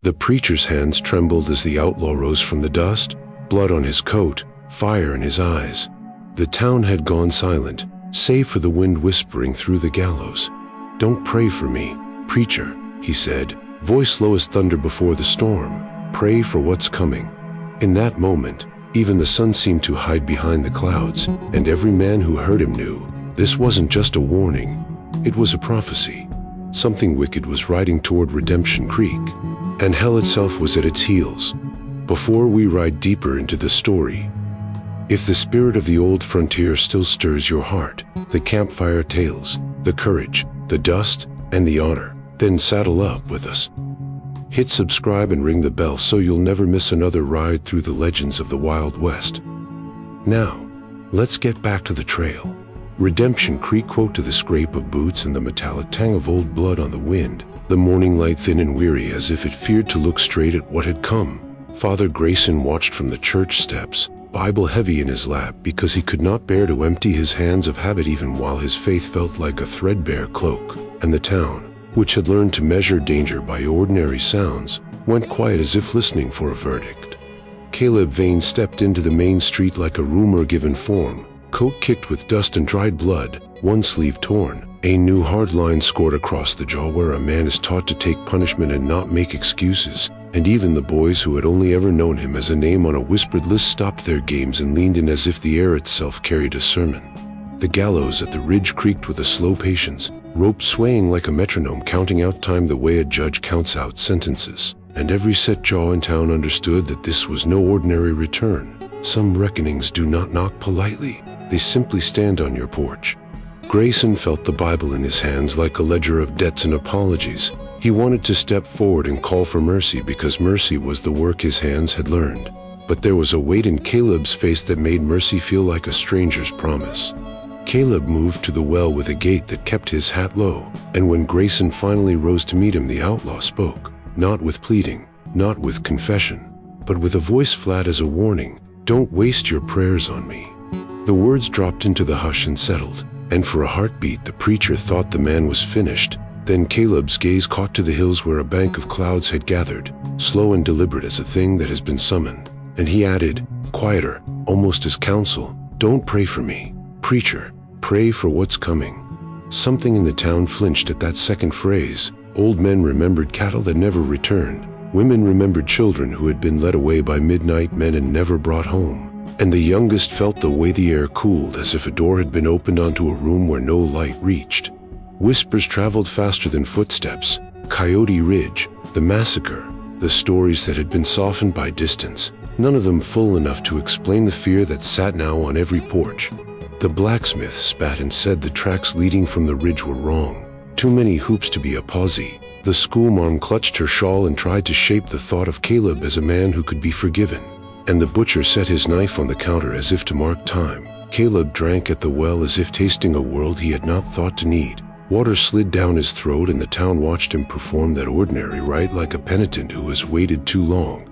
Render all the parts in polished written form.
The preacher's hands trembled as the outlaw rose from the dust, blood on his coat, fire in his eyes. The town had gone silent, save for the wind whispering through the gallows. "Don't pray for me, preacher," he said, voice low as thunder before the storm. "Pray for what's coming." In that moment, even the sun seemed to hide behind the clouds, and every man who heard him knew this wasn't just a warning, it was a prophecy. Something wicked was riding toward Redemption Creek, and hell itself was at its heels. Before we ride deeper into the story, if the spirit of the old frontier still stirs your heart, the campfire tales, the courage, the dust, and the honor, then saddle up with us. Hit subscribe and ring the bell so you'll never miss another ride through the legends of the Wild West. Now, let's get back to the trail. Redemption Creek, quote, to the scrape of boots and the metallic tang of old blood on the wind, the morning light thin and weary as if it feared to look straight at what had come. Father Grayson watched from the church steps, Bible heavy in his lap, because he could not bear to empty his hands of habit even while his faith felt like a threadbare cloak. And the town, which had learned to measure danger by ordinary sounds, went quiet as if listening for a verdict. Caleb Vane stepped into the main street like a rumor given form, coat kicked with dust and dried blood, one sleeve torn, a new hard line scored across the jaw where a man is taught to take punishment and not make excuses, and even the boys who had only ever known him as a name on a whispered list stopped their games and leaned in as if the air itself carried a sermon. The gallows at the ridge creaked with a slow patience, rope swaying like a metronome counting out time the way a judge counts out sentences, and every set jaw in town understood that this was no ordinary return. Some reckonings do not knock politely, they simply stand on your porch. Grayson felt the Bible in his hands like a ledger of debts and apologies. He wanted to step forward and call for mercy because mercy was the work his hands had learned. But there was a weight in Caleb's face that made mercy feel like a stranger's promise. Caleb moved to the well with a gait that kept his hat low, and when Grayson finally rose to meet him, the outlaw spoke, not with pleading, not with confession, but with a voice flat as a warning. "Don't waste your prayers on me." The words dropped into the hush and settled, and for a heartbeat the preacher thought the man was finished. Then Caleb's gaze caught to the hills where a bank of clouds had gathered, slow and deliberate as a thing that has been summoned, and he added, quieter, almost as counsel, "Don't pray for me, preacher. Pray for what's coming." Something in the town flinched at that second phrase. Old men remembered cattle that never returned. Women remembered children who had been led away by midnight men and never brought home. And the youngest felt the way the air cooled, as if a door had been opened onto a room where no light reached. Whispers traveled faster than footsteps. Coyote Ridge, the massacre, the stories that had been softened by distance, none of them full enough to explain the fear that sat now on every porch. The blacksmith spat and said the tracks leading from the ridge were wrong. Too many hoops to be a posse. The schoolmarm clutched her shawl and tried to shape the thought of Caleb as a man who could be forgiven. And the butcher set his knife on the counter as if to mark time. Caleb drank at the well as if tasting a world he had not thought to need. Water slid down his throat and the town watched him perform that ordinary rite like a penitent who has waited too long.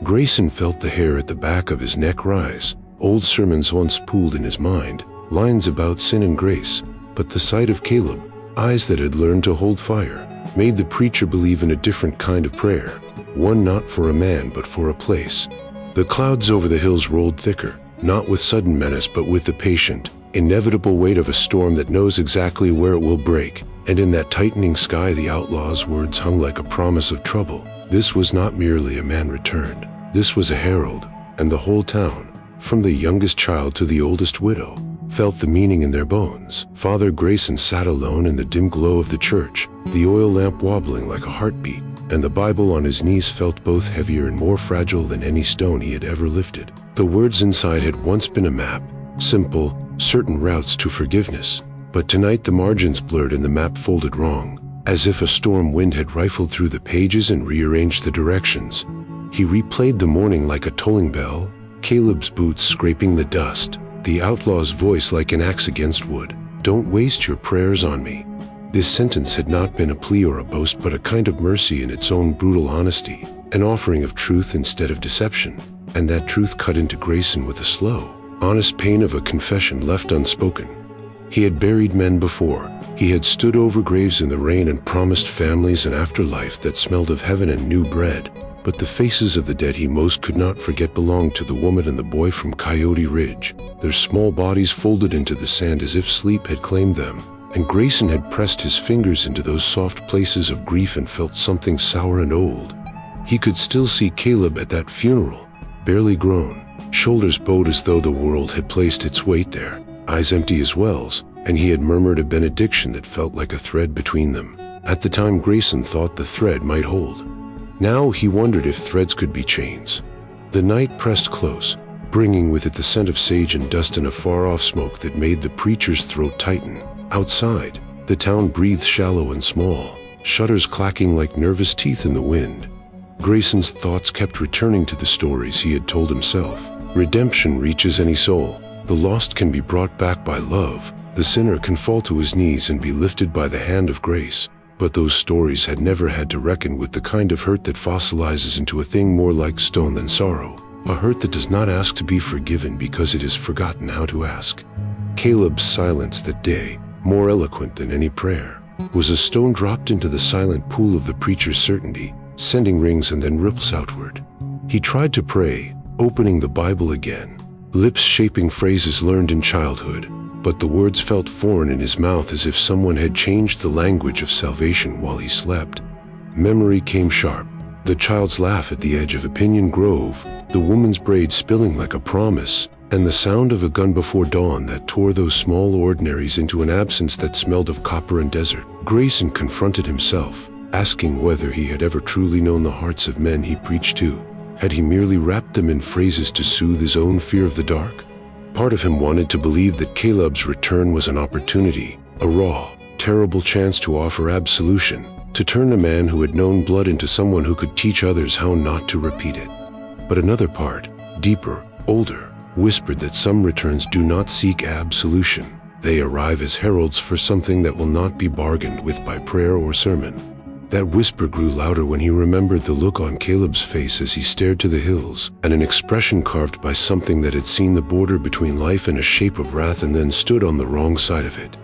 Grayson felt the hair at the back of his neck rise. Old sermons once pooled in his mind, lines about sin and grace, but the sight of Caleb, eyes that had learned to hold fire, made the preacher believe in a different kind of prayer, one not for a man but for a place. The clouds over the hills rolled thicker, not with sudden menace but with the patient, inevitable weight of a storm that knows exactly where it will break, and in that tightening sky the outlaw's words hung like a promise of trouble. This was not merely a man returned, this was a herald, and the whole town, from the youngest child to the oldest widow, felt the meaning in their bones. Father Grayson sat alone in the dim glow of the church, the oil lamp wobbling like a heartbeat, and the Bible on his knees felt both heavier and more fragile than any stone he had ever lifted. The words inside had once been a map, simple, certain routes to forgiveness, but tonight the margins blurred and the map folded wrong, as if a storm wind had rifled through the pages and rearranged the directions. He replayed the morning like a tolling bell, Caleb's boots scraping the dust, the outlaw's voice like an axe against wood. "Don't waste your prayers on me." This sentence had not been a plea or a boast but a kind of mercy in its own brutal honesty, an offering of truth instead of deception, and that truth cut into Grayson with a slow, honest pain of a confession left unspoken. He had buried men before. He had stood over graves in the rain and promised families an afterlife that smelled of heaven and new bread. But the faces of the dead he most could not forget belonged to the woman and the boy from Coyote Ridge. Their small bodies folded into the sand as if sleep had claimed them, and Grayson had pressed his fingers into those soft places of grief and felt something sour and old. He could still see Caleb at that funeral, barely grown, shoulders bowed as though the world had placed its weight there, eyes empty as wells, and he had murmured a benediction that felt like a thread between them. At the time, Grayson thought the thread might hold. Now he wondered if threads could be chains. The night pressed close, bringing with it the scent of sage and dust and a far-off smoke that made the preacher's throat tighten. Outside, the town breathed shallow and small, shutters clacking like nervous teeth in the wind. Grayson's thoughts kept returning to the stories he had told himself. Redemption reaches any soul. The lost can be brought back by love. The sinner can fall to his knees and be lifted by the hand of grace. But those stories had never had to reckon with the kind of hurt that fossilizes into a thing more like stone than sorrow. A hurt that does not ask to be forgiven because it has forgotten how to ask. Caleb's silence that day, more eloquent than any prayer, was a stone dropped into the silent pool of the preacher's certainty, sending rings and then ripples outward. He tried to pray, opening the Bible again, lips shaping phrases learned in childhood, but the words felt foreign in his mouth as if someone had changed the language of salvation while he slept. Memory came sharp, the child's laugh at the edge of Opinion Grove, the woman's braid spilling like a promise, and the sound of a gun before dawn that tore those small ordinaries into an absence that smelled of copper and desert. Grayson confronted himself, asking whether he had ever truly known the hearts of men he preached to. Had he merely wrapped them in phrases to soothe his own fear of the dark? Part of him wanted to believe that Caleb's return was an opportunity, a raw, terrible chance to offer absolution, to turn a man who had known blood into someone who could teach others how not to repeat it. But another part, deeper, older, whispered that some returns do not seek absolution. They arrive as heralds for something that will not be bargained with by prayer or sermon. That whisper grew louder when he remembered the look on Caleb's face as he stared to the hills, and an expression carved by something that had seen the border between life and a shape of wrath and then stood on the wrong side of it.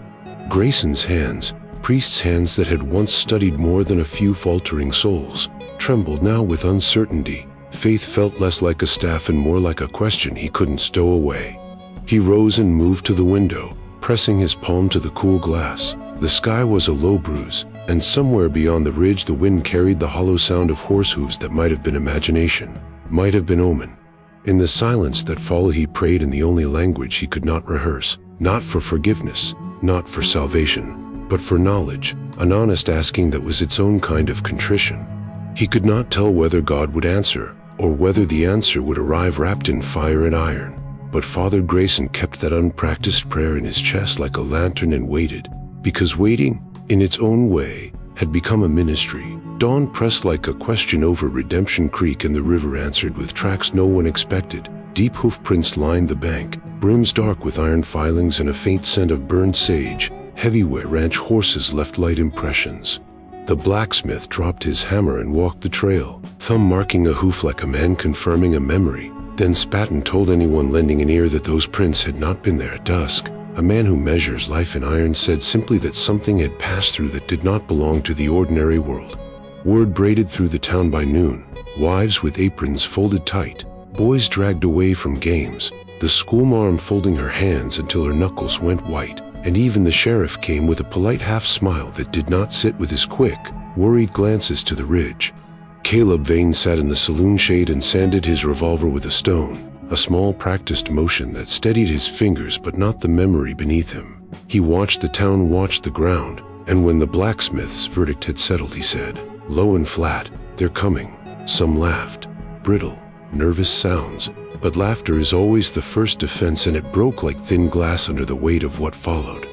Grayson's hands, priest's hands that had once studied more than a few faltering souls, trembled now with uncertainty. Faith felt less like a staff and more like a question he couldn't stow away. He rose and moved to the window, pressing his palm to the cool glass. The sky was a low bruise, and somewhere beyond the ridge the wind carried the hollow sound of horse hooves that might have been imagination, might have been omen. In the silence that followed he prayed in the only language he could not rehearse, not for forgiveness, not for salvation, but for knowledge, an honest asking that was its own kind of contrition. He could not tell whether God would answer, or whether the answer would arrive wrapped in fire and iron. But Father Grayson kept that unpracticed prayer in his chest like a lantern and waited, because waiting, in its own way, had become a ministry. Dawn pressed like a question over Redemption Creek and the river answered with tracks no one expected. Deep hoof prints lined the bank, brims dark with iron filings and a faint scent of burned sage. Heavyweight ranch horses left light impressions. The blacksmith dropped his hammer and walked the trail, thumb marking a hoof like a man confirming a memory. Then spat and told anyone lending an ear that those prints had not been there at dusk. A man who measures life in iron said simply that something had passed through that did not belong to the ordinary world. Word braided through the town by noon, wives with aprons folded tight, boys dragged away from games, the schoolmarm folding her hands until her knuckles went white, and even the sheriff came with a polite half-smile that did not sit with his quick, worried glances to the ridge. Caleb Vane sat in the saloon shade and sanded his revolver with a stone, a small practiced motion that steadied his fingers but not the memory beneath him. He watched the town watch the ground, and when the blacksmith's verdict had settled, he said, low and flat, "They're coming." Some laughed, brittle, nervous sounds, but laughter is always the first defense, and it broke like thin glass under the weight of what followed.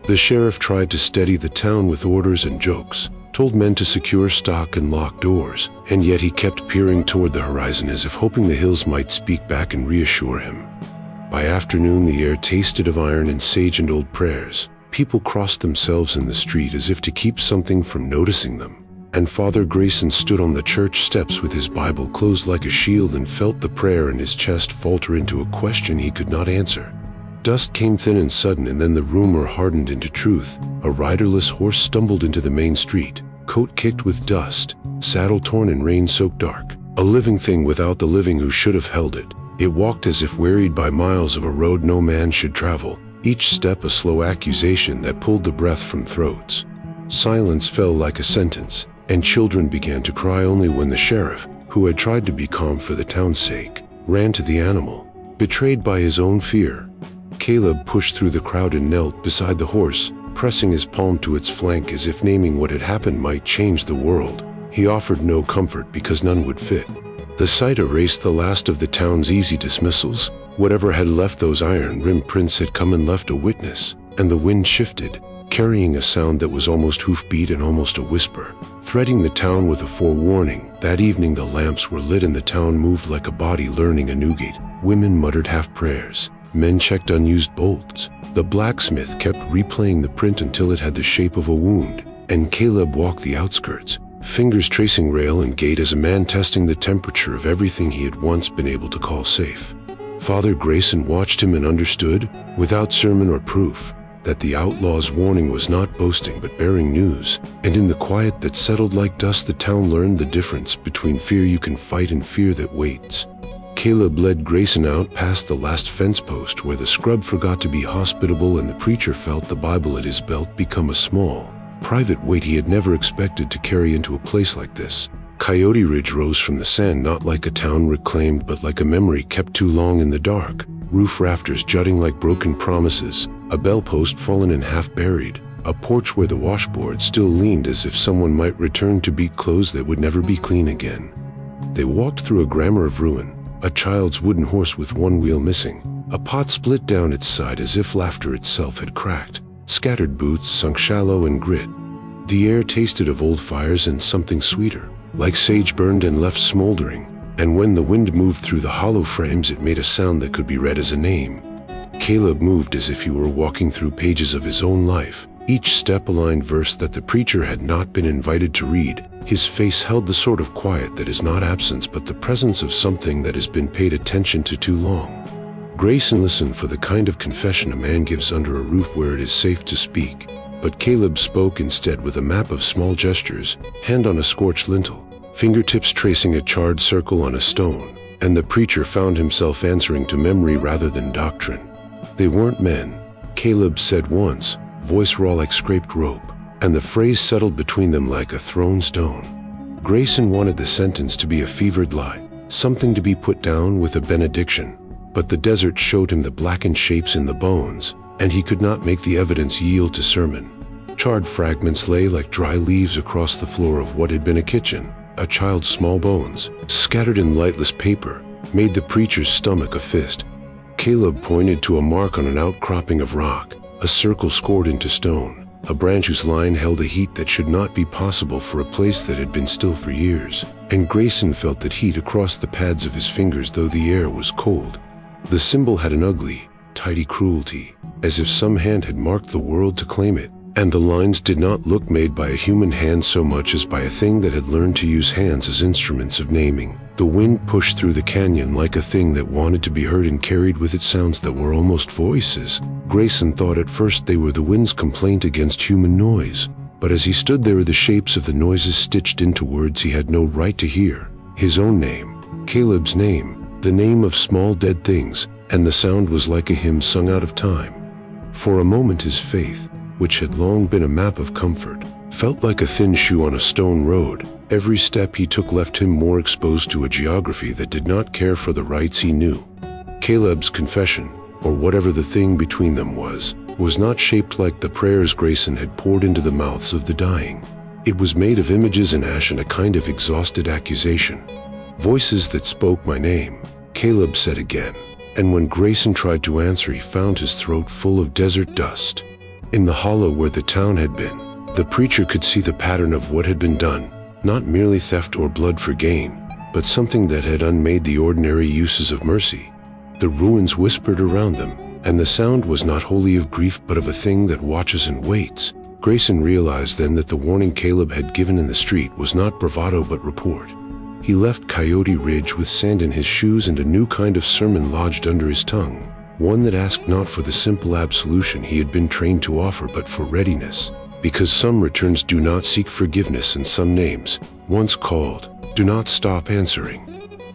The sheriff tried to steady the town with orders and jokes, told men to secure stock and lock doors, and yet he kept peering toward the horizon as if hoping the hills might speak back and reassure him. By afternoon the air tasted of iron and sage and old prayers. People crossed themselves in the street as if to keep something from noticing them, and Father Grayson stood on the church steps with his Bible closed like a shield and felt the prayer in his chest falter into a question he could not answer. Dust came thin and sudden, and then the rumor hardened into truth. A riderless horse stumbled into the main street, coat kicked with dust, saddle torn and rain-soaked dark. A living thing without the living who should have held it. It walked as if wearied by miles of a road no man should travel, each step a slow accusation that pulled the breath from throats. Silence fell like a sentence, and children began to cry only when the sheriff, who had tried to be calm for the town's sake, ran to the animal. Betrayed by his own fear, Caleb pushed through the crowd and knelt beside the horse, pressing his palm to its flank as if naming what had happened might change the world. He offered no comfort because none would fit. The sight erased the last of the town's easy dismissals. Whatever had left those iron-rimmed prints had come and left a witness, and the wind shifted, carrying a sound that was almost hoofbeat and almost a whisper, threading the town with a forewarning. That evening the lamps were lit and the town moved like a body learning a new gait. Women muttered half-prayers. Men checked unused bolts. The blacksmith kept replaying the print until it had the shape of a wound, and Caleb walked the outskirts, fingers tracing rail and gate as a man testing the temperature of everything he had once been able to call safe. Father Grayson watched him and understood, without sermon or proof, that the outlaw's warning was not boasting but bearing news, and in the quiet that settled like dust the town learned the difference between fear you can fight and fear that waits. Caleb led Grayson out past the last fence post where the scrub forgot to be hospitable and the preacher felt the Bible at his belt become a small, private weight he had never expected to carry into a place like this. Coyote Ridge rose from the sand not like a town reclaimed but like a memory kept too long in the dark, roof rafters jutting like broken promises, a bell post fallen and half buried, a porch where the washboard still leaned as if someone might return to beat clothes that would never be clean again. They walked through a grammar of ruin, a child's wooden horse with one wheel missing, a pot split down its side as if laughter itself had cracked, scattered boots sunk shallow in grit. The air tasted of old fires and something sweeter, like sage burned and left smoldering, and when the wind moved through the hollow frames it made a sound that could be read as a name. Caleb moved as if he were walking through pages of his own life, each step a lined verse that the preacher had not been invited to read. His face held the sort of quiet that is not absence but the presence of something that has been paid attention to too long. Grayson listened for the kind of confession a man gives under a roof where it is safe to speak, but Caleb spoke instead with a map of small gestures, hand on a scorched lintel, fingertips tracing a charred circle on a stone, and the preacher found himself answering to memory rather than doctrine. They weren't men, Caleb said once, voice raw like scraped rope, and the phrase settled between them like a thrown stone. Grayson wanted the sentence to be a fevered lie, something to be put down with a benediction, but the desert showed him the blackened shapes in the bones, and he could not make the evidence yield to sermon. Charred fragments lay like dry leaves across the floor of what had been a kitchen. A child's small bones, scattered in lightless paper, made the preacher's stomach a fist. Caleb pointed to a mark on an outcropping of rock, a circle scored into stone, a branch whose line held a heat that should not be possible for a place that had been still for years, and Grayson felt that heat across the pads of his fingers though the air was cold. The symbol had an ugly, tidy cruelty, as if some hand had marked the world to claim it, and the lines did not look made by a human hand so much as by a thing that had learned to use hands as instruments of naming. The wind pushed through the canyon like a thing that wanted to be heard and carried with it sounds that were almost voices. Grayson thought at first they were the wind's complaint against human noise, but as he stood there the shapes of the noises stitched into words he had no right to hear. His own name, Caleb's name, the name of small dead things, and the sound was like a hymn sung out of time. For a moment his faith, which had long been a map of comfort, felt like a thin shoe on a stone road. Every step he took left him more exposed to a geography that did not care for the rights he knew. Caleb's confession, or whatever the thing between them was not shaped like the prayers Grayson had poured into the mouths of the dying. It was made of images and ash and a kind of exhausted accusation. Voices that spoke my name, Caleb said again, and when Grayson tried to answer he found his throat full of desert dust. In the hollow where the town had been, the preacher could see the pattern of what had been done, not merely theft or blood for gain, but something that had unmade the ordinary uses of mercy. The ruins whispered around them, and the sound was not wholly of grief but of a thing that watches and waits. Grayson realized then that the warning Caleb had given in the street was not bravado but report. He left Coyote Ridge with sand in his shoes and a new kind of sermon lodged under his tongue. one that asked not for the simple absolution he had been trained to offer, but for readiness, because some returns do not seek forgiveness and some names, once called, do not stop answering.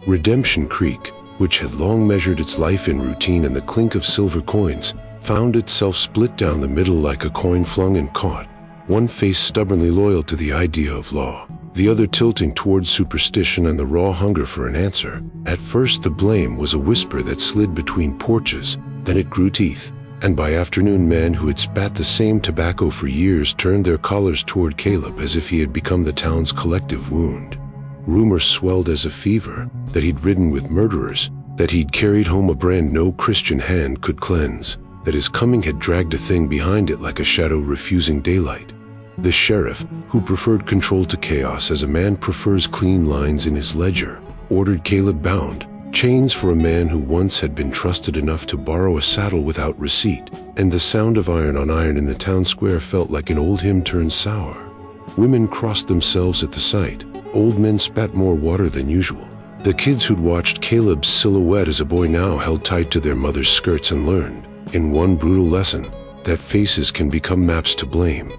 Redemption Creek, which had long measured its life in routine and the clink of silver coins, found itself split down the middle like a coin flung and caught, one face stubbornly loyal to the idea of law, the other tilting towards superstition and the raw hunger for an answer. At first the blame was a whisper that slid between porches, then it grew teeth, and by afternoon men who had spat the same tobacco for years turned their collars toward Caleb as if he had become the town's collective wound. Rumors swelled as a fever, that he'd ridden with murderers, that he'd carried home a brand no Christian hand could cleanse, that his coming had dragged a thing behind it like a shadow refusing daylight. The sheriff, who preferred control to chaos as a man prefers clean lines in his ledger, ordered Caleb bound, chains for a man who once had been trusted enough to borrow a saddle without receipt, and the sound of iron on iron in the town square felt like an old hymn turned sour. Women crossed themselves at the sight. Old men spat more water than usual. The kids who'd watched Caleb's silhouette as a boy now held tight to their mother's skirts and learned, in one brutal lesson, that faces can become maps to blame.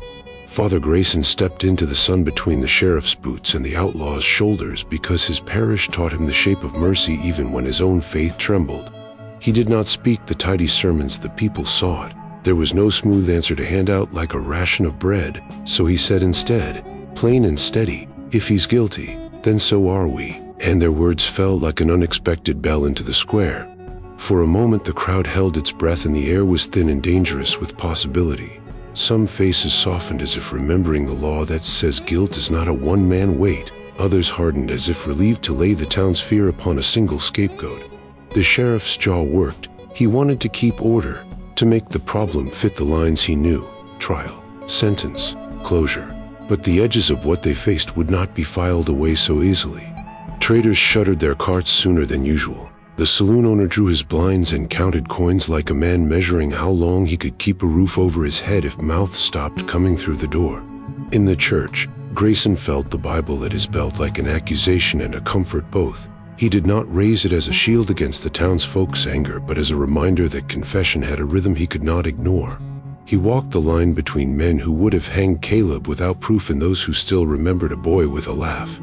Father Grayson stepped into the sun between the sheriff's boots and the outlaw's shoulders because his parish taught him the shape of mercy even when his own faith trembled. He did not speak the tidy sermons the people sought. There was no smooth answer to hand out like a ration of bread, so he said instead, plain and steady, "If he's guilty, then so are we." And their words fell like an unexpected bell into the square. For a moment the crowd held its breath and the air was thin and dangerous with possibility. Some faces softened as if remembering the law that says guilt is not a one-man weight. Others hardened as if relieved to lay the town's fear upon a single scapegoat. The sheriff's jaw worked. He wanted to keep order, to make the problem fit the lines he knew: trial, sentence, closure. But the edges of what they faced would not be filed away so easily. Traders shuttered their carts sooner than usual. The saloon owner drew his blinds and counted coins like a man measuring how long he could keep a roof over his head if mouths stopped coming through the door. In the church, Grayson felt the Bible at his belt like an accusation and a comfort both. He did not raise it as a shield against the townsfolk's anger, but as a reminder that confession had a rhythm he could not ignore. He walked the line between men who would have hanged Caleb without proof and those who still remembered a boy with a laugh.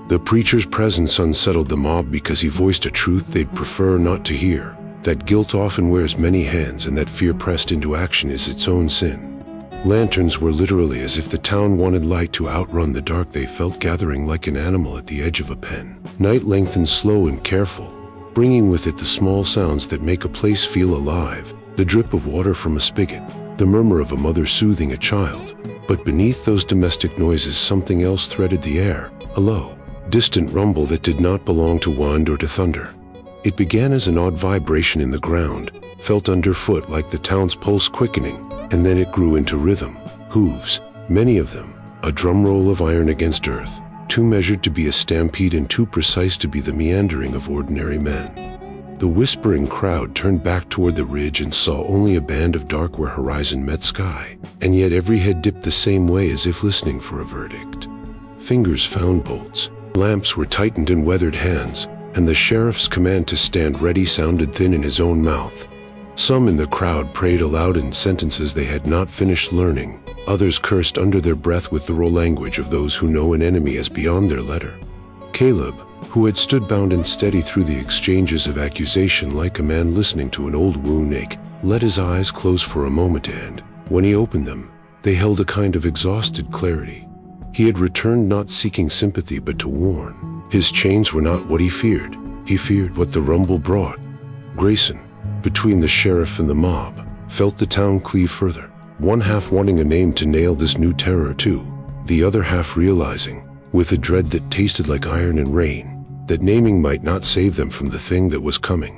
The preacher's presence unsettled the mob because he voiced a truth they'd prefer not to hear, that guilt often wears many hands and that fear pressed into action is its own sin. Lanterns were literally as if the town wanted light to outrun the dark they felt gathering like an animal at the edge of a pen. Night lengthened slow and careful, bringing with it the small sounds that make a place feel alive, the drip of water from a spigot, the murmur of a mother soothing a child. But beneath those domestic noises something else threaded the air, a low, distant rumble that did not belong to wind or to thunder. It began as an odd vibration in the ground, felt underfoot like the town's pulse quickening, and then it grew into rhythm. Hooves, many of them, a drum roll of iron against earth, too measured to be a stampede and too precise to be the meandering of ordinary men. The whispering crowd turned back toward the ridge and saw only a band of dark where horizon met sky, and yet every head dipped the same way as if listening for a verdict. Fingers found bolts, lamps were tightened in weathered hands, and the sheriff's command to stand ready sounded thin in his own mouth. Some in the crowd prayed aloud in sentences they had not finished learning. Others cursed under their breath with the raw language of those who know an enemy as beyond their letter. Caleb, who had stood bound and steady through the exchanges of accusation like a man listening to an old wound ache, let his eyes close for a moment and, when he opened them, they held a kind of exhausted clarity. He had returned not seeking sympathy but to warn. His chains were not what he feared what the rumble brought. Grayson, between the sheriff and the mob, felt the town cleave further, one half wanting a name to nail this new terror to, the other half realizing, with a dread that tasted like iron and rain, that naming might not save them from the thing that was coming.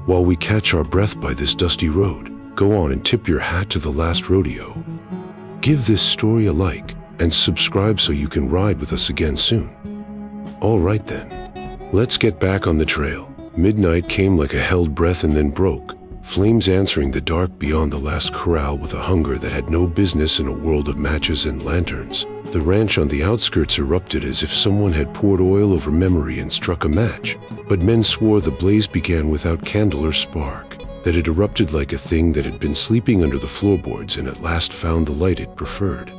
While we catch our breath by this dusty road, go on and tip your hat to the last rodeo. Give this story a like, and subscribe so you can ride with us again soon. All right then, let's get back on the trail. Midnight came like a held breath and then broke, flames answering the dark beyond the last corral with a hunger that had no business in a world of matches and lanterns. The ranch on the outskirts erupted as if someone had poured oil over memory and struck a match, but men swore the blaze began without candle or spark. that it erupted like a thing that had been sleeping under the floorboards and at last found the light it preferred.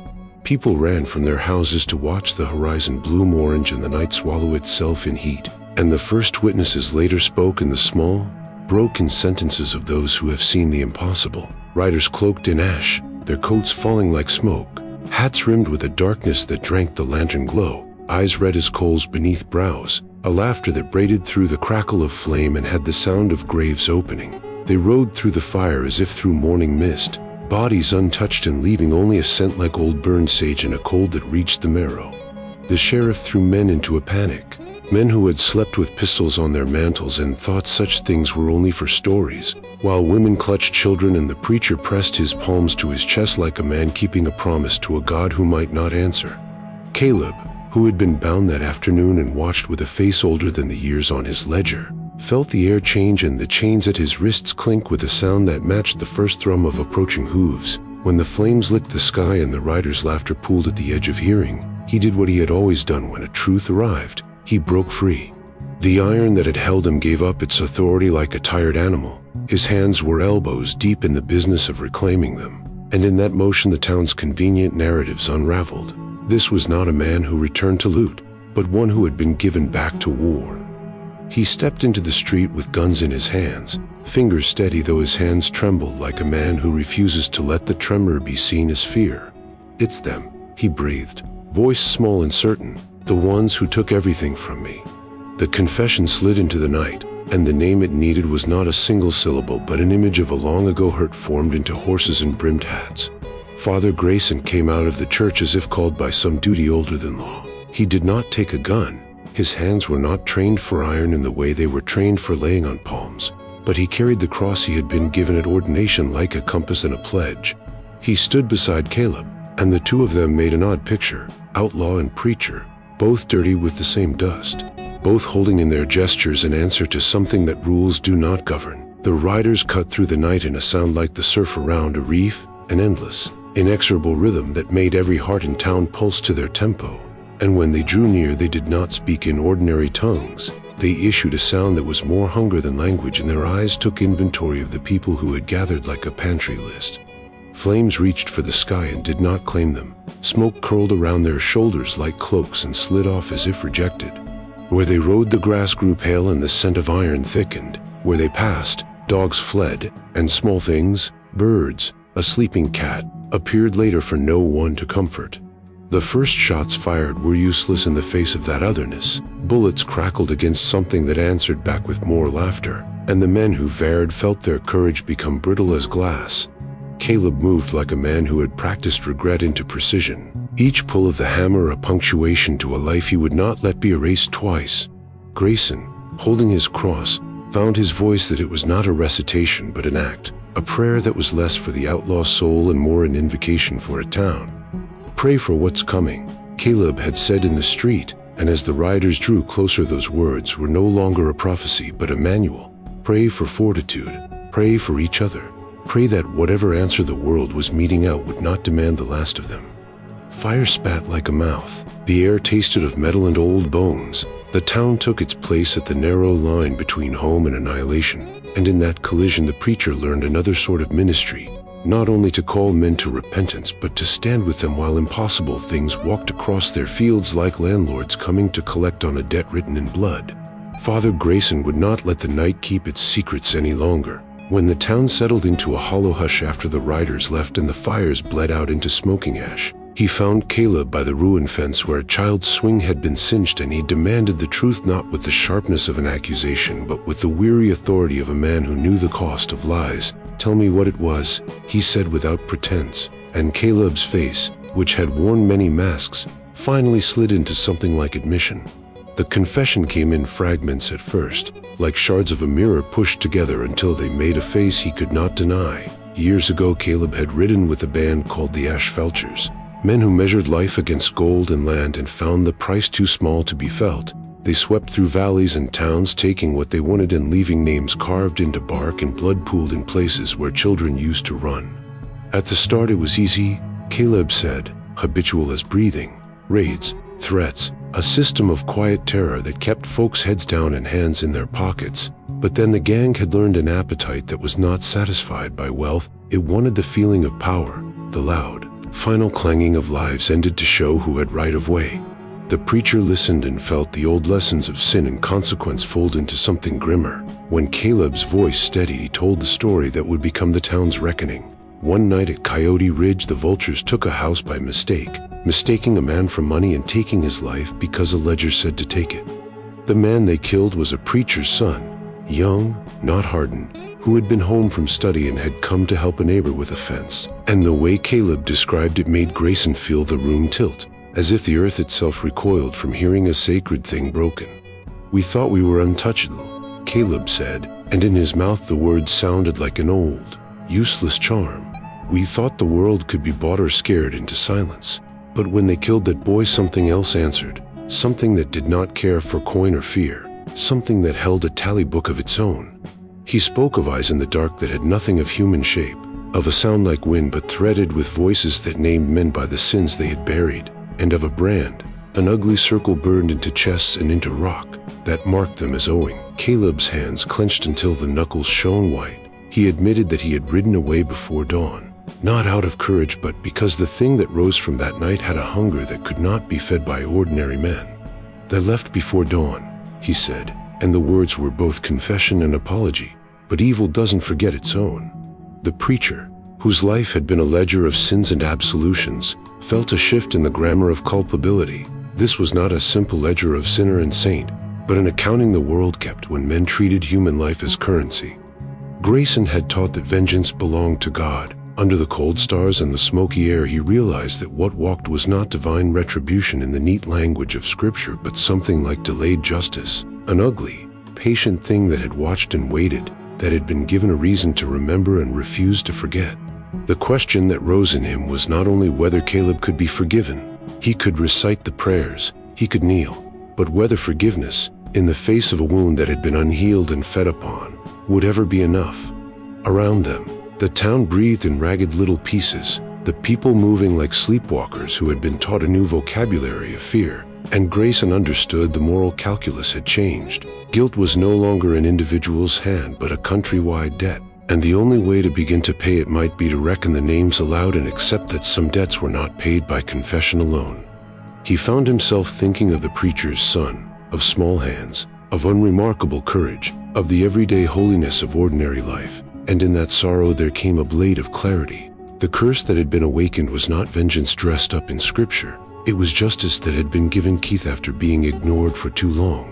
People ran from their houses to watch the horizon bloom orange and the night swallow itself in heat, and the first witnesses later spoke in the small, broken sentences of those who have seen the impossible. Riders cloaked in ash, their coats falling like smoke, hats rimmed with a darkness that drank the lantern glow, eyes red as coals beneath brows, a laughter that braided through the crackle of flame and had the sound of graves opening. They rode through the fire as if through morning mist, bodies untouched and leaving only a scent like old burned sage and a cold that reached the marrow. The sheriff threw men into a panic, men who had slept with pistols on their mantles and thought such things were only for stories, while women clutched children and the preacher pressed his palms to his chest like a man keeping a promise to a God who might not answer. Caleb, who had been bound that afternoon and watched with a face older than the years on his ledger, felt the air change and the chains at his wrists clink with a sound that matched the first thrum of approaching hooves. When the flames licked the sky and the rider's laughter pooled at the edge of hearing, he did what he had always done when a truth arrived. He broke free. The iron that had held him gave up its authority like a tired animal. His hands were elbows deep in the business of reclaiming them, and in that motion the town's convenient narratives unraveled. This was not a man who returned to loot, but one who had been given back to war. He stepped into the street with guns in his hands, fingers steady though his hands trembled like a man who refuses to let the tremor be seen as fear. "It's them," he breathed, voice small and certain, "the ones who took everything from me." The confession slid into the night, and the name it needed was not a single syllable but an image of a long-ago hurt formed into horses and brimmed hats. Father Grayson came out of the church as if called by some duty older than law. He did not take a gun. His hands were not trained for iron in the way they were trained for laying on palms, but he carried the cross he had been given at ordination like a compass and a pledge. He stood beside Caleb, and the two of them made an odd picture, outlaw and preacher, both dirty with the same dust, both holding in their gestures an answer to something that rules do not govern. The riders cut through the night in a sound like the surf around a reef, an endless, inexorable rhythm that made every heart in town pulse to their tempo. And when they drew near, they did not speak in ordinary tongues. They issued a sound that was more hunger than language, and their eyes took inventory of the people who had gathered like a pantry list. Flames reached for the sky and did not claim them. Smoke curled around their shoulders like cloaks and slid off as if rejected. Where they rode, the grass grew pale and the scent of iron thickened. Where they passed, dogs fled, and small things, birds, a sleeping cat, appeared later for no one to comfort. The first shots fired were useless in the face of that otherness. Bullets crackled against something that answered back with more laughter, and the men who fared felt their courage become brittle as glass. Caleb moved like a man who had practiced regret into precision, each pull of the hammer a punctuation to a life he would not let be erased twice. Grayson, holding his cross, found his voice that it was not a recitation but an act, a prayer that was less for the outlaw soul and more an invocation for a town. "Pray for what's coming," Caleb had said in the street, and as the riders drew closer those words were no longer a prophecy but a manual. Pray for fortitude, pray for each other, pray that whatever answer the world was meting out would not demand the last of them. Fire spat like a mouth, the air tasted of metal and old bones. The town took its place at the narrow line between home and annihilation, and in that collision the preacher learned another sort of ministry. Not only to call men to repentance, but to stand with them while impossible things walked across their fields like landlords coming to collect on a debt written in blood. Father Grayson would not let the night keep its secrets any longer. When the town settled into a hollow hush after the riders left and the fires bled out into smoking ash, he found Caleb by the ruined fence where a child's swing had been cinched, and he demanded the truth not with the sharpness of an accusation, but with the weary authority of a man who knew the cost of lies. "Tell me what it was," he said without pretense, and Caleb's face, which had worn many masks, finally slid into something like admission. The confession came in fragments at first, like shards of a mirror pushed together until they made a face he could not deny. Years ago, Caleb had ridden with a band called the Ashfelchers, men who measured life against gold and land and found the price too small to be felt. They swept through valleys and towns, taking what they wanted and leaving names carved into bark and blood pooled in places where children used to run. At the start it was easy, Caleb said, habitual as breathing, raids, threats, a system of quiet terror that kept folks' heads down and hands in their pockets. But then the gang had learned an appetite that was not satisfied by wealth. It wanted the feeling of power. The loud, final clanging of lives ended to show who had right of way. The preacher listened and felt the old lessons of sin and consequence fold into something grimmer. When Caleb's voice steadied, he told the story that would become the town's reckoning. One night at Coyote Ridge, the vultures took a house by mistake, mistaking a man for money and taking his life because a ledger said to take it. The man they killed was a preacher's son, young, not hardened, who had been home from study and had come to help a neighbor with a fence. And the way Caleb described it made Grayson feel the room tilt, as if the earth itself recoiled from hearing a sacred thing broken. "We thought we were untouchable," Caleb said, and in his mouth the words sounded like an old, useless charm. "We thought the world could be bought or scared into silence. But when they killed that boy, something else answered, something that did not care for coin or fear, something that held a tally book of its own." He spoke of eyes in the dark that had nothing of human shape, of a sound like wind but threaded with voices that named men by the sins they had buried, and of a brand, an ugly circle burned into chests and into rock, that marked them as owing. Caleb's hands clenched until the knuckles shone white. He admitted that he had ridden away before dawn, not out of courage but because the thing that rose from that night had a hunger that could not be fed by ordinary men. "They left before dawn," he said, and the words were both confession and apology. But evil doesn't forget its own. The preacher, whose life had been a ledger of sins and absolutions, felt a shift in the grammar of culpability. This was not a simple ledger of sinner and saint, but an accounting the world kept when men treated human life as currency. Grayson had taught that vengeance belonged to God. Under the cold stars and the smoky air, he realized that what walked was not divine retribution in the neat language of Scripture, but something like delayed justice, an ugly, patient thing that had watched and waited, that had been given a reason to remember and refused to forget. The question that rose in him was not only whether Caleb could be forgiven. He could recite the prayers, he could kneel, but whether forgiveness, in the face of a wound that had been unhealed and fed upon, would ever be enough. Around them, the town breathed in ragged little pieces, the people moving like sleepwalkers who had been taught a new vocabulary of fear. And Grayson understood the moral calculus had changed. Guilt was no longer an individual's hand but a countrywide debt, and the only way to begin to pay it might be to reckon the names aloud and accept that some debts were not paid by confession alone. He found himself thinking of the preacher's son, of small hands, of unremarkable courage, of the everyday holiness of ordinary life, and in that sorrow there came a blade of clarity. The curse that had been awakened was not vengeance dressed up in Scripture. It was justice that had been given Keith after being ignored for too long.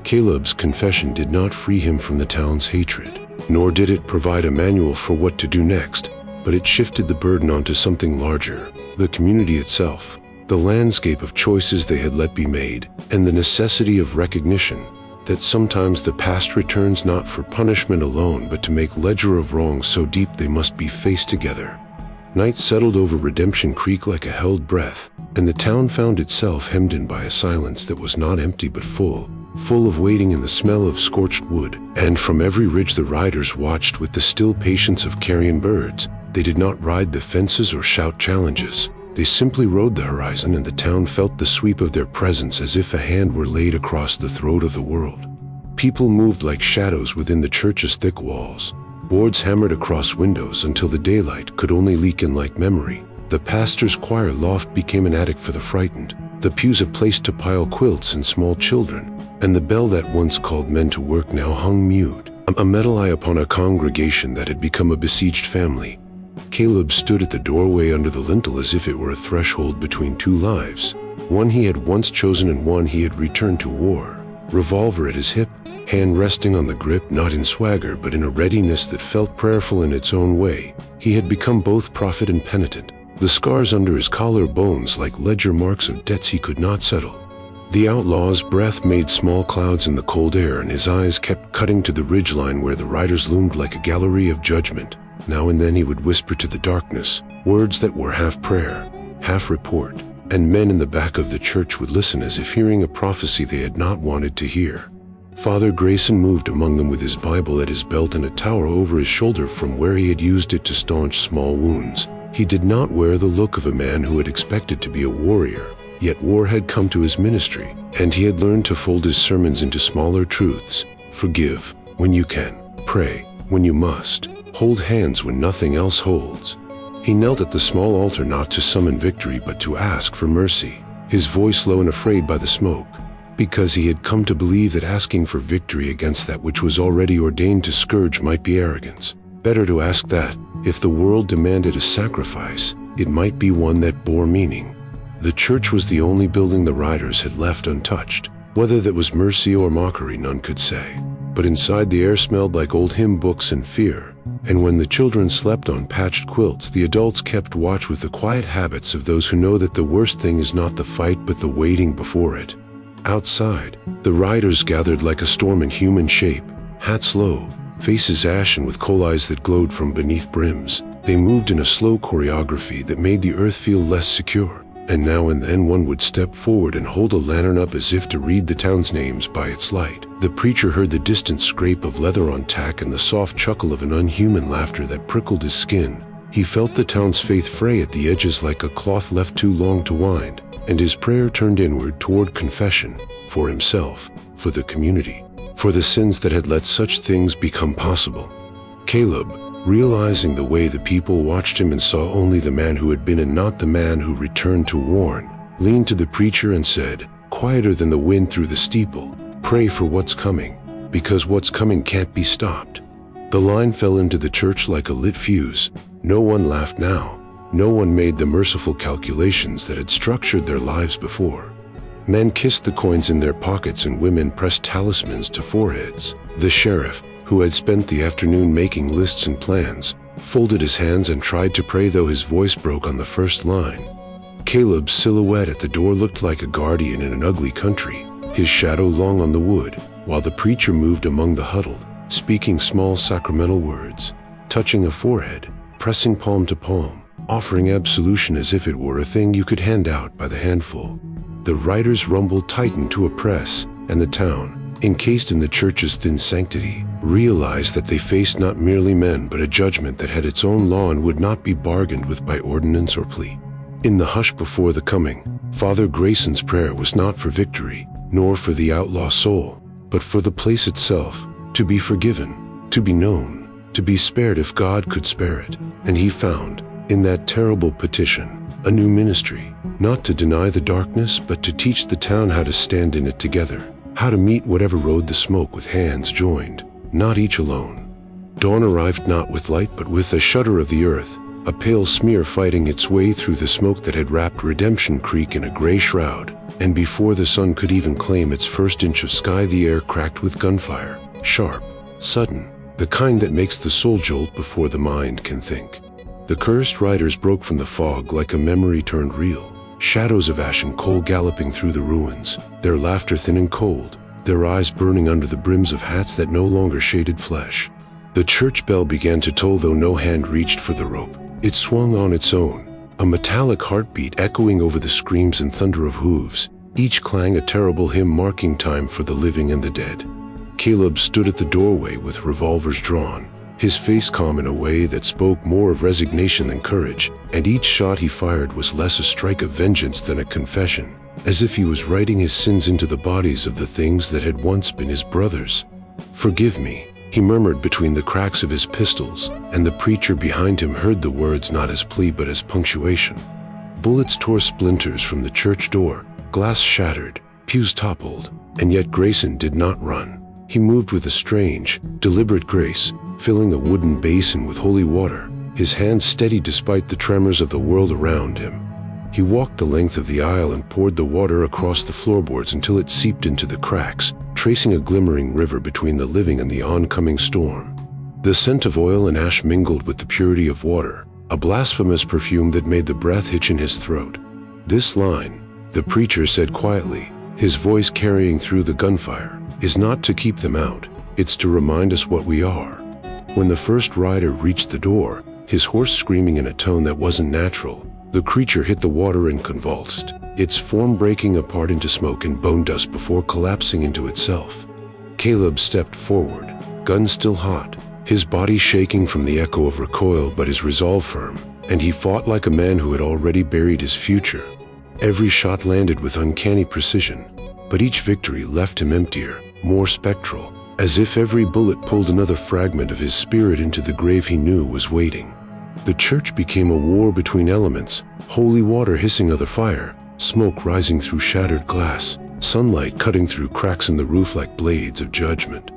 Caleb's confession did not free him from the town's hatred, nor did it provide a manual for what to do next, but it shifted the burden onto something larger, the community itself, the landscape of choices they had let be made, and the necessity of recognition that sometimes the past returns not for punishment alone but to make ledger of wrongs so deep they must be faced together. Night settled over Redemption Creek like a held breath, and the town found itself hemmed in by a silence that was not empty but full of waiting and the smell of scorched wood. And from every ridge the riders watched with the still patience of carrion birds. They did not ride the fences or shout challenges. They simply rode the horizon, and the town felt the sweep of their presence as if a hand were laid across the throat of the world. People moved like shadows within the church's thick walls. Boards hammered across windows until the daylight could only leak in like memory. The pastor's choir loft became an attic for the frightened, the pews a place to pile quilts and small children, and the bell that once called men to work now hung mute, a metal eye upon a congregation that had become a besieged family. Caleb stood at the doorway under the lintel as if it were a threshold between two lives, one he had once chosen and one he had returned to war. Revolver at his hip, hand resting on the grip, not in swagger but in a readiness that felt prayerful in its own way. He had become both prophet and penitent, the scars under his collar bones like ledger marks of debts he could not settle. The outlaw's breath made small clouds in the cold air, and his eyes kept cutting to the ridgeline where the riders loomed like a gallery of judgment. Now and then he would whisper to the darkness, words that were half prayer, half report, and men in the back of the church would listen as if hearing a prophecy they had not wanted to hear. Father Grayson moved among them with his Bible at his belt and a towel over his shoulder from where he had used it to staunch small wounds. He did not wear the look of a man who had expected to be a warrior, yet war had come to his ministry, and he had learned to fold his sermons into smaller truths. Forgive, when you can, pray when you must, hold hands when nothing else holds. He knelt at the small altar not to summon victory but to ask for mercy, his voice low and afraid by the smoke, because he had come to believe that asking for victory against that which was already ordained to scourge might be arrogance. Better to ask that, if the world demanded a sacrifice, it might be one that bore meaning. The church was the only building the riders had left untouched. Whether that was mercy or mockery, none could say. But inside the air smelled like old hymn books and fear, and when the children slept on patched quilts, the adults kept watch with the quiet habits of those who know that the worst thing is not the fight but the waiting before it. Outside, the riders gathered like a storm in human shape, hats low, faces ashen with coal eyes that glowed from beneath brims. They moved in a slow choreography that made the earth feel less secure, and now and then one would step forward and hold a lantern up as if to read the town's names by its light. The preacher heard the distant scrape of leather on tack and the soft chuckle of an unhuman laughter that prickled his skin. He felt the town's faith fray at the edges like a cloth left too long to wind, and his prayer turned inward toward confession, for himself, for the community, for the sins that had let such things become possible. Caleb, realizing the way the people watched him and saw only the man who had been and not the man who returned to warn, leaned to the preacher and said, quieter than the wind through the steeple, pray for what's coming, because what's coming can't be stopped. The line fell into the church like a lit fuse. No one laughed now. No one made the merciful calculations that had structured their lives before. Men kissed the coins in their pockets and women pressed talismans to foreheads. The sheriff, who had spent the afternoon making lists and plans, folded his hands and tried to pray, though his voice broke on the first line. Caleb's silhouette at the door looked like a guardian in an ugly country, his shadow long on the wood, while the preacher moved among the huddled, speaking small sacramental words, touching a forehead, pressing palm to palm, offering absolution as if it were a thing you could hand out by the handful. The riders' rumble tightened to a press, and the town, encased in the church's thin sanctity, realized that they faced not merely men but a judgment that had its own law and would not be bargained with by ordinance or plea. In the hush before the coming, Father Grayson's prayer was not for victory, nor for the outlaw soul, but for the place itself, to be forgiven, to be known, to be spared if God could spare it. And he found, in that terrible petition, a new ministry, not to deny the darkness but to teach the town how to stand in it together, how to meet whatever rode the smoke with hands joined, not each alone. Dawn arrived not with light but with a shudder of the earth, a pale smear fighting its way through the smoke that had wrapped Redemption Creek in a gray shroud, and before the sun could even claim its first inch of sky the air cracked with gunfire, sharp, sudden, the kind that makes the soul jolt before the mind can think. The cursed riders broke from the fog like a memory turned real, shadows of ash and coal galloping through the ruins, their laughter thin and cold, their eyes burning under the brims of hats that no longer shaded flesh. The church bell began to toll, though no hand reached for the rope. It swung on its own, a metallic heartbeat echoing over the screams and thunder of hooves, each clang a terrible hymn marking time for the living and the dead. Caleb stood at the doorway with revolvers drawn, his face calm in a way that spoke more of resignation than courage, and each shot he fired was less a strike of vengeance than a confession, as if he was writing his sins into the bodies of the things that had once been his brothers. "Forgive me," he murmured between the cracks of his pistols, and the preacher behind him heard the words not as plea but as punctuation. Bullets tore splinters from the church door, glass shattered, pews toppled, and yet Grayson did not run. He moved with a strange, deliberate grace, filling a wooden basin with holy water, his hands steady despite the tremors of the world around him. He walked the length of the aisle and poured the water across the floorboards until it seeped into the cracks, tracing a glimmering river between the living and the oncoming storm. The scent of oil and ash mingled with the purity of water, a blasphemous perfume that made the breath hitch in his throat. "This line," the preacher said quietly, his voice carrying through the gunfire, "is not to keep them out, it's to remind us what we are." When the first rider reached the door, his horse screaming in a tone that wasn't natural, the creature hit the water and convulsed, its form breaking apart into smoke and bone dust before collapsing into itself. Caleb stepped forward, gun still hot, his body shaking from the echo of recoil but his resolve firm, and he fought like a man who had already buried his future. Every shot landed with uncanny precision, but each victory left him emptier, more spectral, as if every bullet pulled another fragment of his spirit into the grave he knew was waiting. The church became a war between elements, holy water hissing other fire, smoke rising through shattered glass, sunlight cutting through cracks in the roof like blades of judgment.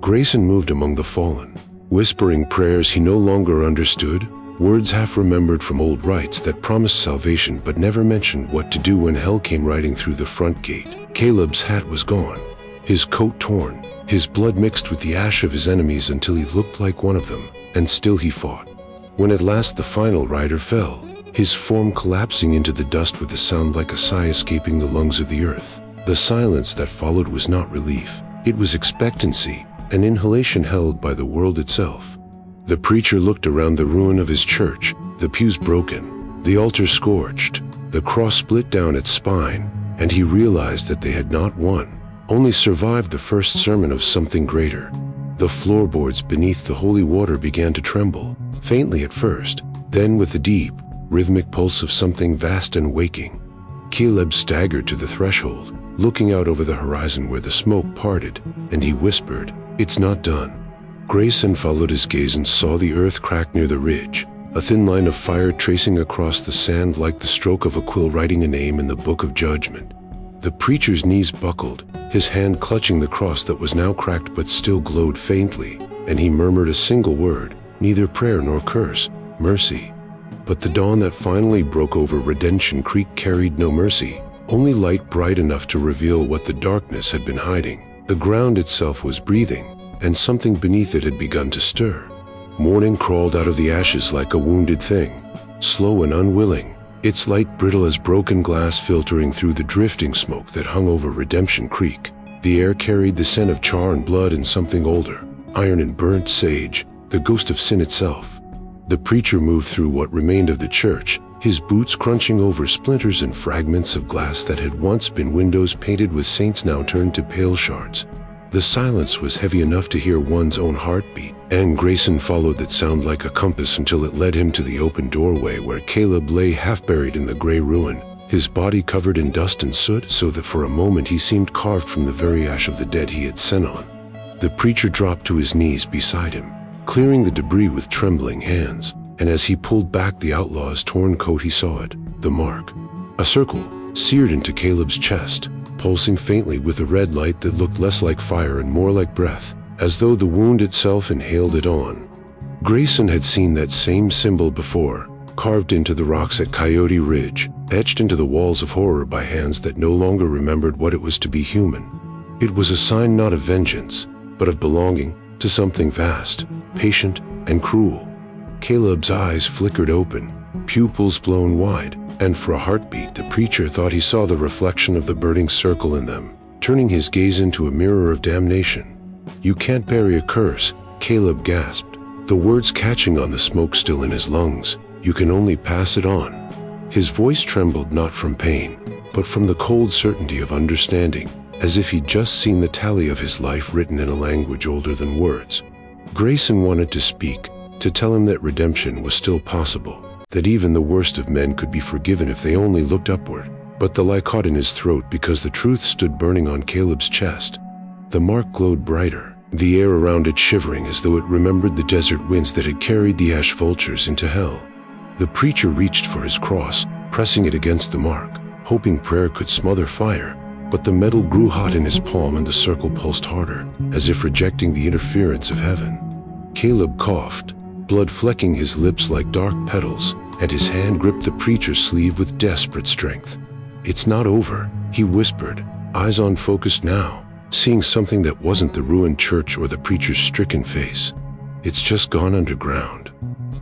Grayson moved among the fallen, whispering prayers he no longer understood, words half-remembered from old rites that promised salvation but never mentioned what to do when hell came riding through the front gate. Caleb's hat was gone, his coat torn, his blood mixed with the ash of his enemies until he looked like one of them, and still he fought. When at last the final rider fell, his form collapsing into the dust with a sound like a sigh escaping the lungs of the earth, the silence that followed was not relief. It was expectancy, an inhalation held by the world itself. The preacher looked around the ruin of his church, the pews broken, the altar scorched, the cross split down its spine, and he realized that they had not won, only survived the first sermon of something greater. The floorboards beneath the holy water began to tremble, faintly at first, then with a deep, rhythmic pulse of something vast and waking. Caleb staggered to the threshold, looking out over the horizon where the smoke parted, and he whispered, "It's not done." Grayson followed his gaze and saw the earth crack near the ridge, a thin line of fire tracing across the sand like the stroke of a quill writing a name in the book of judgment. The preacher's knees buckled, his hand clutching the cross that was now cracked but still glowed faintly, and he murmured a single word, neither prayer nor curse, mercy. But the dawn that finally broke over Redemption Creek carried no mercy, only light bright enough to reveal what the darkness had been hiding. The ground itself was breathing, and something beneath it had begun to stir. Morning crawled out of the ashes like a wounded thing, slow and unwilling, its light brittle as broken glass filtering through the drifting smoke that hung over Redemption Creek. The air carried the scent of char and blood and something older, iron and burnt sage, the ghost of sin itself. The preacher moved through what remained of the church, his boots crunching over splinters and fragments of glass that had once been windows painted with saints now turned to pale shards. The silence was heavy enough to hear one's own heartbeat, and Grayson followed that sound like a compass until it led him to the open doorway where Caleb lay half-buried in the gray ruin, his body covered in dust and soot so that for a moment he seemed carved from the very ash of the dead he had sent on. The preacher dropped to his knees beside him, clearing the debris with trembling hands, and as he pulled back the outlaw's torn coat he saw it, the mark. A circle, seared into Caleb's chest, pulsing faintly with a red light that looked less like fire and more like breath, as though the wound itself inhaled it on. Grayson had seen that same symbol before, carved into the rocks at Coyote Ridge, etched into the walls of horror by hands that no longer remembered what it was to be human. It was a sign not of vengeance, but of belonging to something vast, patient, and cruel. Caleb's eyes flickered open, pupils blown wide, and for a heartbeat the preacher thought he saw the reflection of the burning circle in them, turning his gaze into a mirror of damnation. "You can't bury a curse," Caleb gasped, the words catching on the smoke still in his lungs. "You can only pass it on." His voice trembled not from pain, but from the cold certainty of understanding, as if he'd just seen the tally of his life written in a language older than words. Grayson wanted to speak, to tell him that redemption was still possible, that even the worst of men could be forgiven if they only looked upward, but the lie caught in his throat because the truth stood burning on Caleb's chest. The mark glowed brighter, the air around it shivering as though it remembered the desert winds that had carried the ash vultures into hell. The preacher reached for his cross, pressing it against the mark, hoping prayer could smother fire, but the metal grew hot in his palm and the circle pulsed harder, as if rejecting the interference of heaven. Caleb coughed, blood flecking his lips like dark petals, and his hand gripped the preacher's sleeve with desperate strength. "It's not over," he whispered, eyes unfocused now, seeing something that wasn't the ruined church or the preacher's stricken face. "It's just gone underground.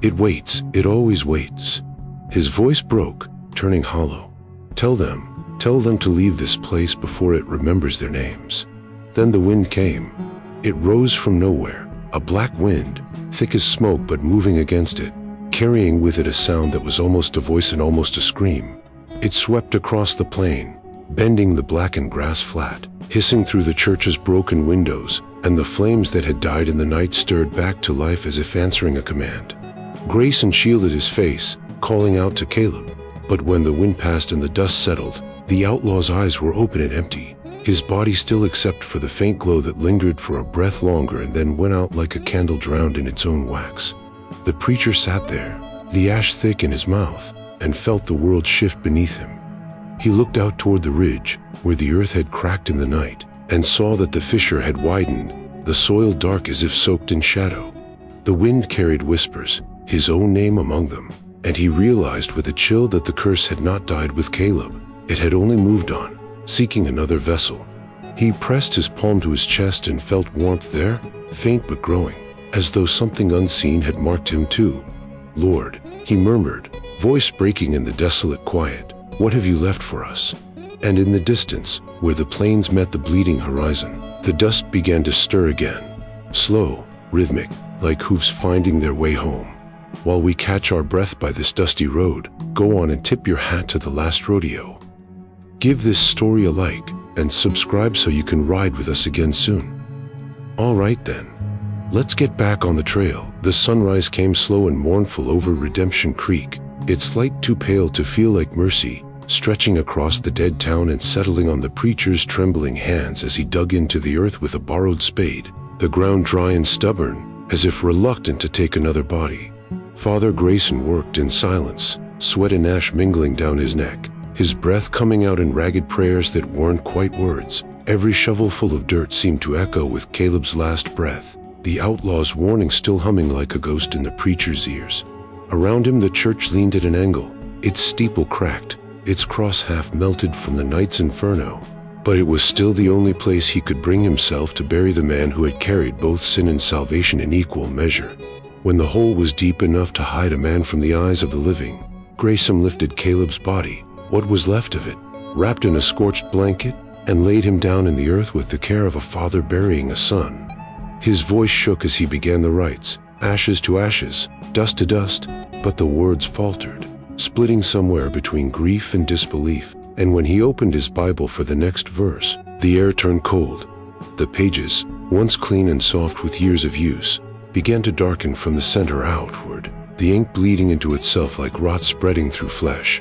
It waits, it always waits." His voice broke, turning hollow. Tell them to leave this place before it remembers their names." Then the wind came. It rose from nowhere, a black wind, thick as smoke but moving against it, carrying with it a sound that was almost a voice and almost a scream. It swept across the plain, bending the blackened grass flat, hissing through the church's broken windows, and the flames that had died in the night stirred back to life as if answering a command. Grayson shielded his face, calling out to Caleb, but when the wind passed and the dust settled, the outlaw's eyes were open and empty, his body still except for the faint glow that lingered for a breath longer and then went out like a candle drowned in its own wax. The preacher sat there, the ash thick in his mouth, and felt the world shift beneath him. He looked out toward the ridge, where the earth had cracked in the night, and saw that the fissure had widened, the soil dark as if soaked in shadow. The wind carried whispers, his own name among them, and he realized with a chill that the curse had not died with Caleb. It had only moved on, seeking another vessel. He pressed his palm to his chest and felt warmth there, faint but growing, as though something unseen had marked him too. "Lord," he murmured, voice breaking in the desolate quiet, "what have you left for us?" And in the distance, where the plains met the bleeding horizon, the dust began to stir again, slow, rhythmic, like hoofs finding their way home. While we catch our breath by this dusty road, go on and tip your hat to the last rodeo. Give this story a like, and subscribe so you can ride with us again soon. All right then. Let's get back on the trail. The sunrise came slow and mournful over Redemption Creek, its light too pale to feel like mercy, stretching across the dead town and settling on the preacher's trembling hands as he dug into the earth with a borrowed spade, the ground dry and stubborn, as if reluctant to take another body. Father Grayson worked in silence, sweat and ash mingling down his neck, his breath coming out in ragged prayers that weren't quite words. Every shovelful of dirt seemed to echo with Caleb's last breath, the outlaw's warning still humming like a ghost in the preacher's ears. Around him the church leaned at an angle, its steeple cracked, its cross half melted from the night's inferno. But it was still the only place he could bring himself to bury the man who had carried both sin and salvation in equal measure. When the hole was deep enough to hide a man from the eyes of the living, Grayson lifted Caleb's body, what was left of it, wrapped in a scorched blanket, and laid him down in the earth with the care of a father burying a son. His voice shook as he began the rites, ashes to ashes, dust to dust, but the words faltered, splitting somewhere between grief and disbelief, and when he opened his Bible for the next verse, the air turned cold. The pages, once clean and soft with years of use, began to darken from the center outward, the ink bleeding into itself like rot spreading through flesh.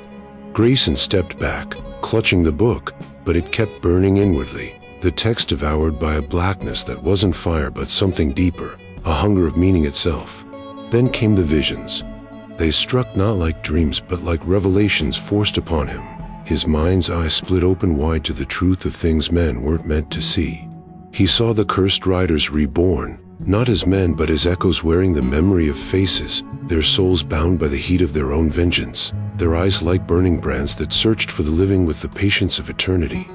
Grayson stepped back, clutching the book, but it kept burning inwardly, the text devoured by a blackness that wasn't fire but something deeper, a hunger of meaning itself. Then came the visions. They struck not like dreams but like revelations forced upon him. His mind's eyes split open wide to the truth of things men weren't meant to see. He saw the cursed riders reborn, not as men but as echoes wearing the memory of faces, their souls bound by the heat of their own vengeance, their eyes like burning brands that searched for the living with the patience of eternity.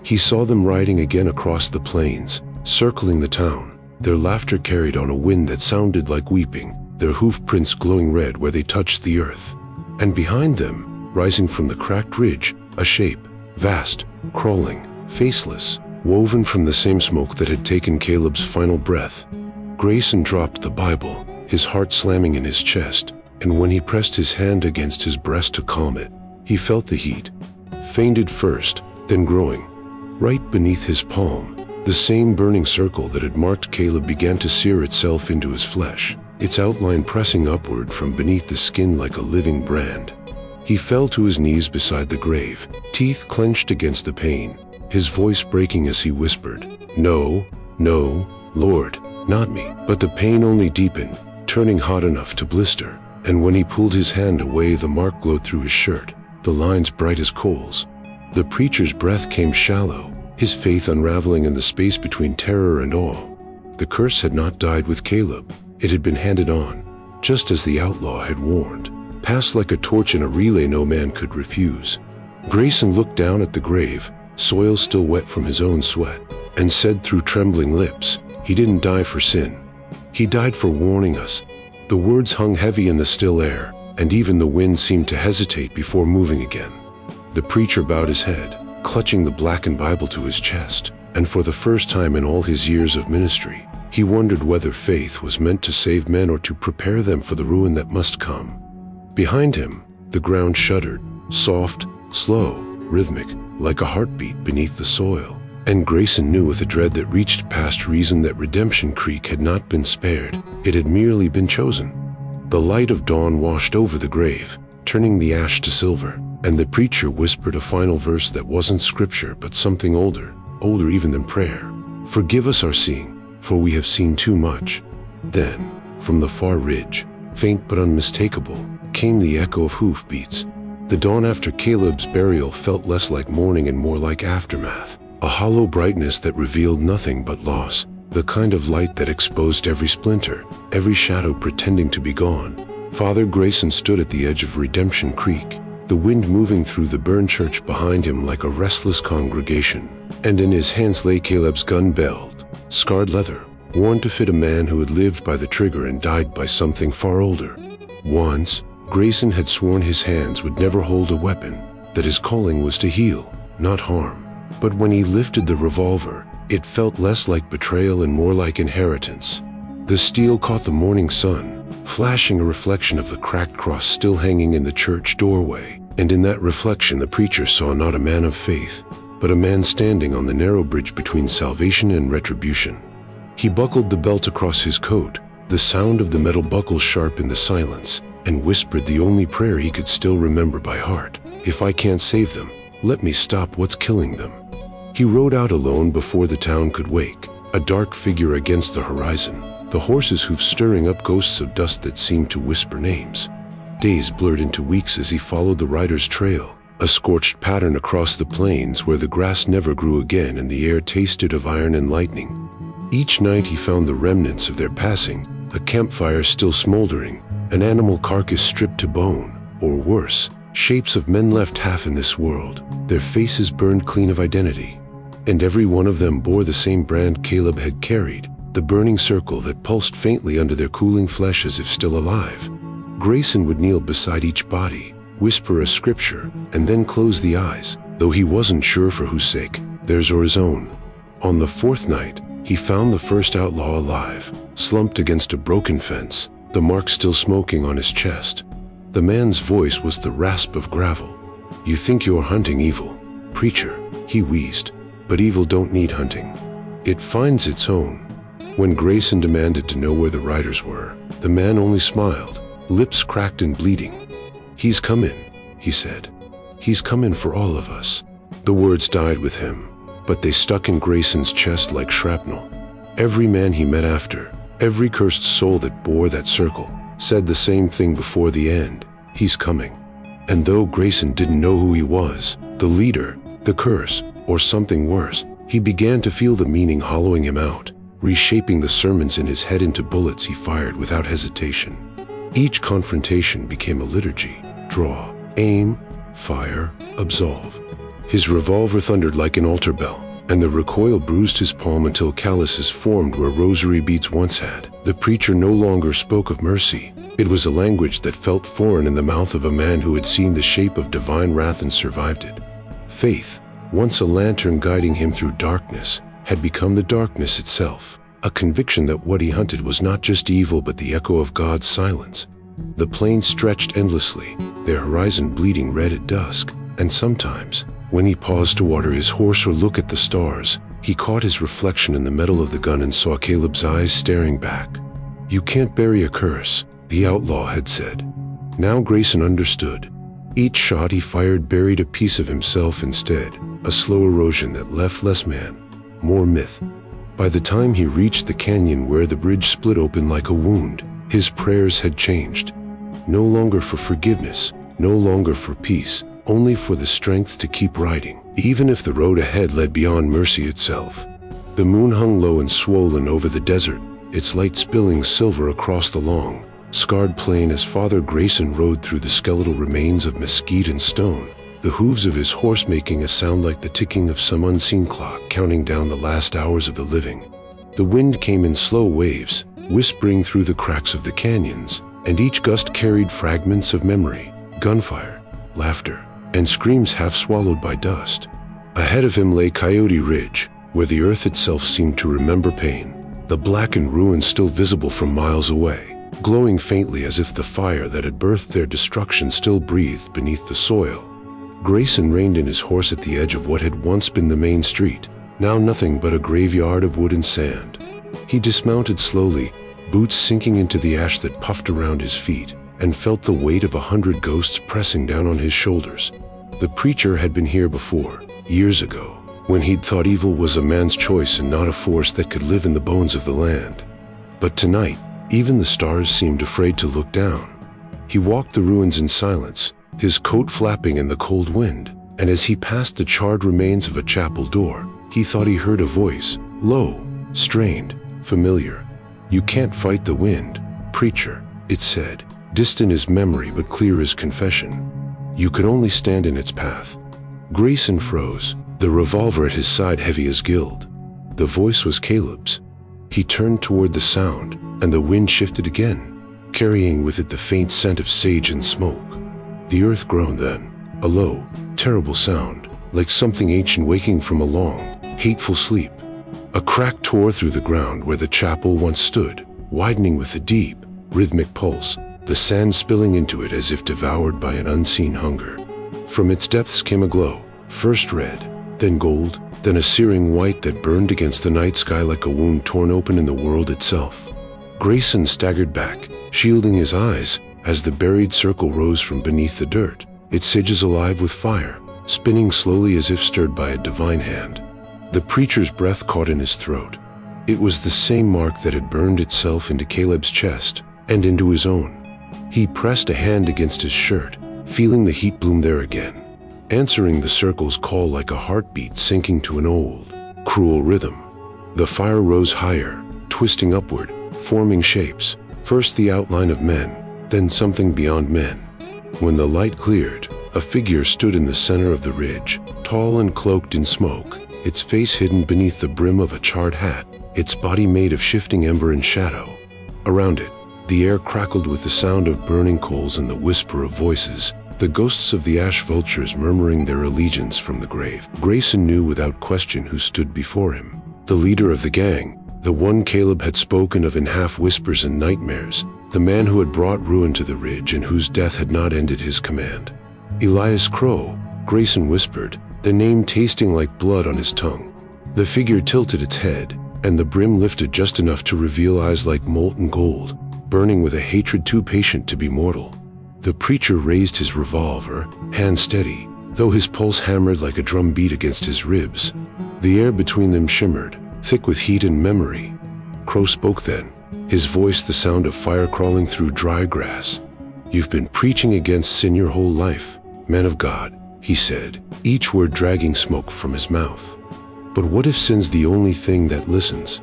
He saw them riding again across the plains, circling the town, their laughter carried on a wind that sounded like weeping, their hoof prints glowing red where they touched the earth. And behind them, rising from the cracked ridge, a shape, vast, crawling, faceless, woven from the same smoke that had taken Caleb's final breath. Grayson dropped the Bible, his heart slamming in his chest, and when he pressed his hand against his breast to calm it, he felt the heat, fainted first, then growing. Right beneath his palm, the same burning circle that had marked Caleb began to sear itself into his flesh, its outline pressing upward from beneath the skin like a living brand. He fell to his knees beside the grave, teeth clenched against the pain, his voice breaking as he whispered, "No, no, Lord, not me." But the pain only deepened, turning hot enough to blister, and when he pulled his hand away the mark glowed through his shirt, the lines bright as coals. The preacher's breath came shallow, his faith unraveling in the space between terror and awe. The curse had not died with Caleb, it had been handed on, just as the outlaw had warned, passed like a torch in a relay no man could refuse. Grayson looked down at the grave, soil still wet from his own sweat, and said through trembling lips, "He didn't die for sin. He died for warning us." The words hung heavy in the still air, and even the wind seemed to hesitate before moving again. The preacher bowed his head, clutching the blackened Bible to his chest, and for the first time in all his years of ministry, he wondered whether faith was meant to save men or to prepare them for the ruin that must come. Behind him, the ground shuddered, soft, slow, rhythmic, like a heartbeat beneath the soil, and Grayson knew with a dread that reached past reason that Redemption Creek had not been spared, it had merely been chosen. The light of dawn washed over the grave, turning the ash to silver, and the preacher whispered a final verse that wasn't scripture but something older. older even than prayer. Forgive us our seeing, for we have seen too much. Then, from the far ridge, faint but unmistakable, came the echo of hoofbeats. The dawn after Caleb's burial felt less like mourning and more like aftermath, a hollow brightness that revealed nothing but loss, the kind of light that exposed every splinter, every shadow pretending to be gone. Father Grayson stood at the edge of Redemption Creek, the wind moving through the burned church behind him like a restless congregation, and in his hands lay Caleb's gun-belt, scarred leather, worn to fit a man who had lived by the trigger and died by something far older. Once, Grayson had sworn his hands would never hold a weapon, that his calling was to heal, not harm. But when he lifted the revolver, it felt less like betrayal and more like inheritance. The steel caught the morning sun, flashing a reflection of the cracked cross still hanging in the church doorway, and in that reflection the preacher saw not a man of faith, but a man standing on the narrow bridge between salvation and retribution. He buckled the belt across his coat, the sound of the metal buckles sharp in the silence, and whispered the only prayer he could still remember by heart. If I can't save them, let me stop what's killing them. He rode out alone before the town could wake, a dark figure against the horizon, the horse's hoofs stirring up ghosts of dust that seemed to whisper names. Days blurred into weeks as he followed the rider's trail, a scorched pattern across the plains where the grass never grew again and the air tasted of iron and lightning. Each night he found the remnants of their passing, a campfire still smoldering, an animal carcass stripped to bone, or worse, shapes of men left half in this world, their faces burned clean of identity. And every one of them bore the same brand Caleb had carried, the burning circle that pulsed faintly under their cooling flesh as if still alive. Grayson would kneel beside each body, whisper a scripture, and then close the eyes, though he wasn't sure for whose sake, theirs or his own. On the fourth night, he found the first outlaw alive, slumped against a broken fence, the mark still smoking on his chest. The man's voice was the rasp of gravel. You think you're hunting evil, preacher, he wheezed, but evil don't need hunting. It finds its own. When Grayson demanded to know where the riders were, the man only smiled, lips cracked and bleeding. He's come in, he said. He's come in for all of us. The words died with him, but they stuck in Grayson's chest like shrapnel. Every man he met after, every cursed soul that bore that circle, said the same thing before the end: he's coming. And though Grayson didn't know who he was, the leader, the curse, or something worse, he began to feel the meaning hollowing him out, reshaping the sermons in his head into bullets he fired without hesitation. Each confrontation became a liturgy: draw, aim, fire, absolve. His revolver thundered like an altar bell, and the recoil bruised his palm until calluses formed where rosary beads once had. The preacher no longer spoke of mercy. It was a language that felt foreign in the mouth of a man who had seen the shape of divine wrath and survived it. Faith, once a lantern guiding him through darkness, had become the darkness itself, a conviction that what he hunted was not just evil but the echo of God's silence. The plains stretched endlessly, their horizon bleeding red at dusk, and sometimes, when he paused to water his horse or look at the stars, he caught his reflection in the metal of the gun and saw Caleb's eyes staring back. You can't bury a curse, the outlaw had said. Now Grayson understood. Each shot he fired buried a piece of himself instead, a slow erosion that left less man, more myth. By the time he reached the canyon where the bridge split open like a wound, his prayers had changed. No longer for forgiveness, no longer for peace, only for the strength to keep riding, even if the road ahead led beyond mercy itself. The moon hung low and swollen over the desert, its light spilling silver across the long, scarred plain as Father Grayson rode through the skeletal remains of mesquite and stone, the hooves of his horse making a sound like the ticking of some unseen clock counting down the last hours of the living. The wind came in slow waves, whispering through the cracks of the canyons, and each gust carried fragments of memory, gunfire, laughter, and screams half swallowed by dust. Ahead of him lay Coyote Ridge, where the earth itself seemed to remember pain, the blackened ruins still visible from miles away, glowing faintly as if the fire that had birthed their destruction still breathed beneath the soil. Grayson reined in his horse at the edge of what had once been the main street, now nothing but a graveyard of wood and sand. He dismounted slowly, boots sinking into the ash that puffed around his feet, and felt the weight of 100 ghosts pressing down on his shoulders. The preacher had been here before, years ago, when he'd thought evil was a man's choice and not a force that could live in the bones of the land. But tonight, even the stars seemed afraid to look down. He walked the ruins in silence, his coat flapping in the cold wind, and as he passed the charred remains of a chapel door, he thought he heard a voice, low, strained, familiar. "You can't fight the wind, preacher," it said, distant as memory but clear as confession. "You can only stand in its path." Grayson froze, the revolver at his side heavy as gilt. The voice was Caleb's. He turned toward the sound, and the wind shifted again, carrying with it the faint scent of sage and smoke. The earth groaned then, a low, terrible sound, like something ancient waking from a long, hateful sleep. A crack tore through the ground where the chapel once stood, widening with a deep, rhythmic pulse, the sand spilling into it as if devoured by an unseen hunger. From its depths came a glow, first red, then gold, then a searing white that burned against the night sky like a wound torn open in the world itself. Grayson staggered back, shielding his eyes, as the buried circle rose from beneath the dirt, its edges alive with fire, spinning slowly as if stirred by a divine hand. The preacher's breath caught in his throat. It was the same mark that had burned itself into Caleb's chest, and into his own. He pressed a hand against his shirt, feeling the heat bloom there again, answering the circle's call like a heartbeat sinking to an old, cruel rhythm. The fire rose higher, twisting upward, forming shapes, first the outline of men, then something beyond men. When the light cleared, a figure stood in the center of the ridge, tall and cloaked in smoke, its face hidden beneath the brim of a charred hat, its body made of shifting ember and shadow. Around it, the air crackled with the sound of burning coals and the whisper of voices, the ghosts of the ash vultures murmuring their allegiance from the grave. Grayson knew without question who stood before him. The leader of the gang, the one Caleb had spoken of in half-whispers and nightmares, the man who had brought ruin to the ridge and whose death had not ended his command. Elias Crow, Grayson whispered, the name tasting like blood on his tongue. The figure tilted its head, and the brim lifted just enough to reveal eyes like molten gold, burning with a hatred too patient to be mortal. The preacher raised his revolver, hand steady, though his pulse hammered like a drum beat against his ribs. The air between them shimmered, thick with heat and memory. Crow spoke then, his voice the sound of fire crawling through dry grass. "You've been preaching against sin your whole life, man of God," he said, each word dragging smoke from his mouth. "But what if sin's the only thing that listens?"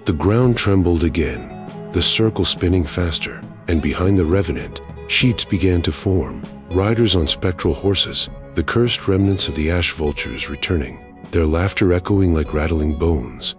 The ground trembled again, the circle spinning faster, and behind the revenant, sheets began to form, riders on spectral horses, the cursed remnants of the ash vultures returning, their laughter echoing like rattling bones.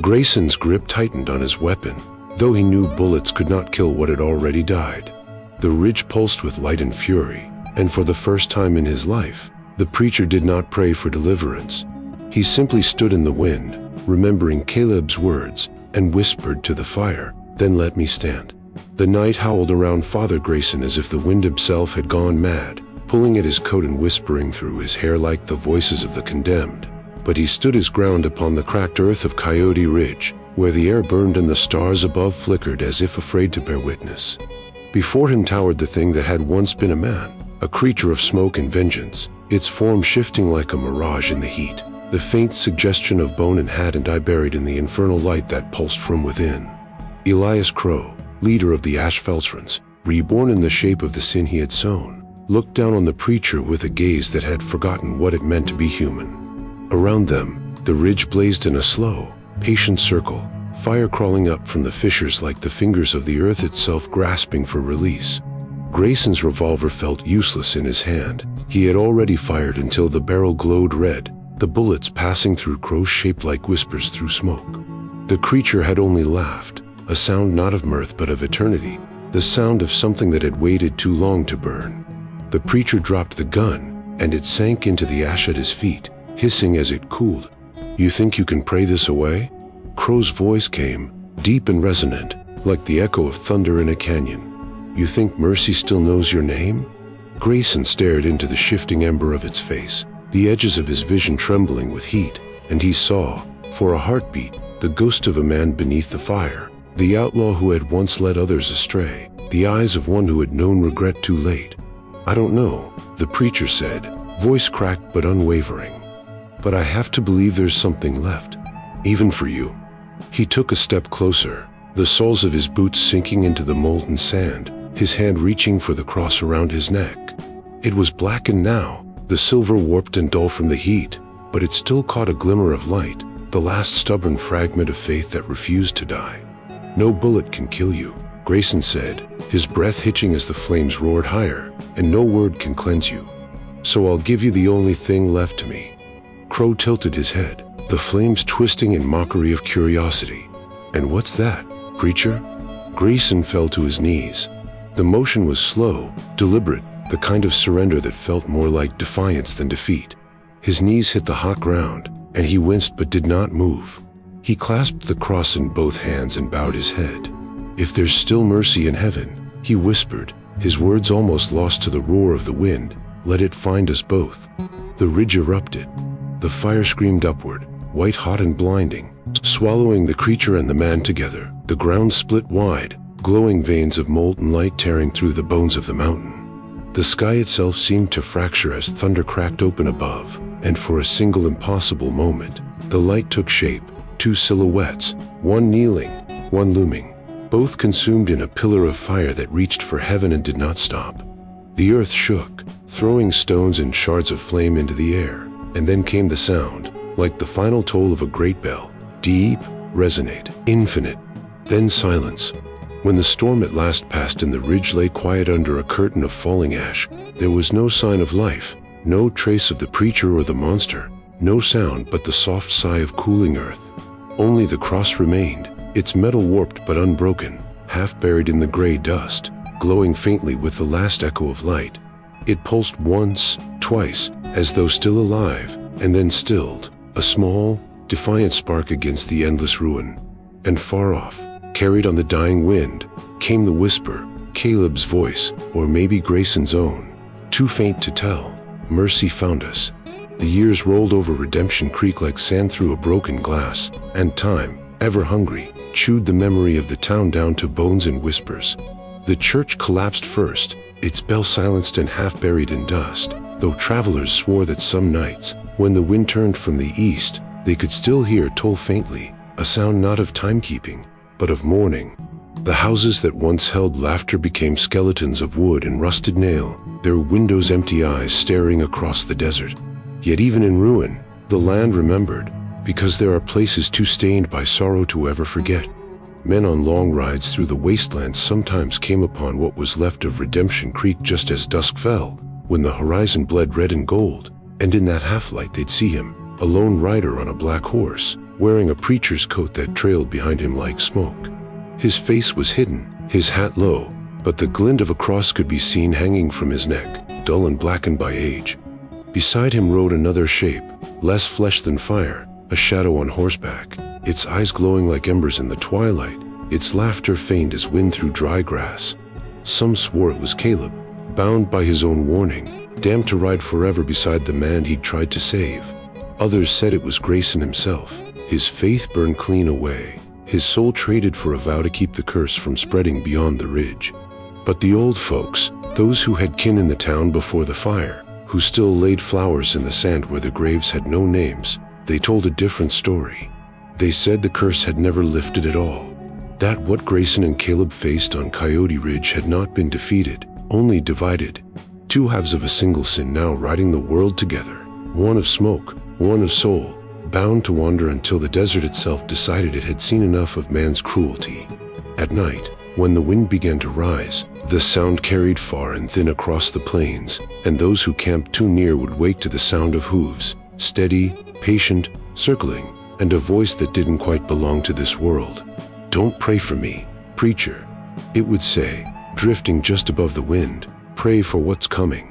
Grayson's grip tightened on his weapon, though he knew bullets could not kill what had already died. The ridge pulsed with light and fury, and for the first time in his life, the preacher did not pray for deliverance. He simply stood in the wind, remembering Caleb's words, and whispered to the fire, "Then let me stand." The night howled around Father Grayson as if the wind himself had gone mad, pulling at his coat and whispering through his hair like the voices of the condemned. But he stood his ground upon the cracked earth of Coyote Ridge, where the air burned and the stars above flickered as if afraid to bear witness. Before him towered the thing that had once been a man, a creature of smoke and vengeance, its form shifting like a mirage in the heat, the faint suggestion of bone and hat and eye buried in the infernal light that pulsed from within. Elias Crow, leader of the Ash Vultures, reborn in the shape of the sin he had sown, looked down on the preacher with a gaze that had forgotten what it meant to be human. Around them, the ridge blazed in a slow, patient circle, fire crawling up from the fissures like the fingers of the earth itself grasping for release. Grayson's revolver felt useless in his hand. He had already fired until the barrel glowed red, the bullets passing through Crow's shape like whispers through smoke. The creature had only laughed, a sound not of mirth but of eternity, the sound of something that had waited too long to burn. The preacher dropped the gun, and it sank into the ash at his feet, hissing as it cooled. "You think you can pray this away?" Crow's voice came, deep and resonant, like the echo of thunder in a canyon. "You think mercy still knows your name?" Grayson stared into the shifting ember of its face, the edges of his vision trembling with heat, and he saw, for a heartbeat, the ghost of a man beneath the fire, the outlaw who had once led others astray, the eyes of one who had known regret too late. "I don't know," the preacher said, voice cracked but unwavering. but I have to believe there's something left, even for you." He took a step closer, the soles of his boots sinking into the molten sand, his hand reaching for the cross around his neck. It was blackened now, the silver warped and dull from the heat, but it still caught a glimmer of light, the last stubborn fragment of faith that refused to die. "No bullet can kill you," Grayson said, his breath hitching as the flames roared higher, "and no word can cleanse you. So I'll give you the only thing left to me." Crow tilted his head, the flames twisting in mockery of curiosity. "And what's that, preacher?" Grayson fell to his knees. The motion was slow, deliberate, the kind of surrender that felt more like defiance than defeat. His knees hit the hot ground, and he winced but did not move. He clasped the cross in both hands and bowed his head. "If there's still mercy in heaven," he whispered, his words almost lost to the roar of the wind, "let it find us both." The ridge erupted. The fire screamed upward, white hot and blinding, swallowing the creature and the man together. The ground split wide, glowing veins of molten light tearing through the bones of the mountain. The sky itself seemed to fracture as thunder cracked open above, and for a single impossible moment, the light took shape, two silhouettes, one kneeling, one looming, both consumed in a pillar of fire that reached for heaven and did not stop. The earth shook, throwing stones and shards of flame into the air, and then came the sound, like the final toll of a great bell, deep, resonate, infinite, then silence. When the storm at last passed and the ridge lay quiet under a curtain of falling ash, there was no sign of life, no trace of the preacher or the monster, no sound but the soft sigh of cooling earth. Only the cross remained, its metal warped but unbroken, half buried in the gray dust, glowing faintly with the last echo of light. It pulsed once, twice, as though still alive, and then stilled, a small, defiant spark against the endless ruin. And far off, carried on the dying wind, came the whisper, Caleb's voice, or maybe Grayson's own. Too faint to tell, mercy found us. The years rolled over Redemption Creek like sand through a broken glass, and time, ever hungry, chewed the memory of the town down to bones and whispers. The church collapsed first, its bell silenced and half buried in dust, though travelers swore that some nights, when the wind turned from the east, they could still hear toll faintly, a sound not of timekeeping, but of mourning. The houses that once held laughter became skeletons of wood and rusted nail, their windows empty eyes staring across the desert. Yet even in ruin, the land remembered, because there are places too stained by sorrow to ever forget. Men on long rides through the wastelands sometimes came upon what was left of Redemption Creek just as dusk fell, when the horizon bled red and gold, and in that half-light they'd see him, a lone rider on a black horse, wearing a preacher's coat that trailed behind him like smoke. His face was hidden, his hat low, but the glint of a cross could be seen hanging from his neck, dull and blackened by age. Beside him rode another shape, less flesh than fire, a shadow on horseback, its eyes glowing like embers in the twilight, its laughter faint as wind through dry grass. Some swore it was Caleb, bound by his own warning, damned to ride forever beside the man he'd tried to save. Others said it was Grayson himself, his faith burned clean away, his soul traded for a vow to keep the curse from spreading beyond the ridge. But the old folks, those who had kin in the town before the fire, who still laid flowers in the sand where the graves had no names, they told a different story. They said the curse had never lifted at all, that what Grayson and Caleb faced on Coyote Ridge had not been defeated, only divided. Two halves of a single sin now riding the world together, one of smoke, one of soul, bound to wander until the desert itself decided it had seen enough of man's cruelty. At night, when the wind began to rise, the sound carried far and thin across the plains, and those who camped too near would wake to the sound of hooves, steady, patient, circling, and a voice that didn't quite belong to this world. "Don't pray for me, preacher," it would say, drifting just above the wind. "Pray for what's coming."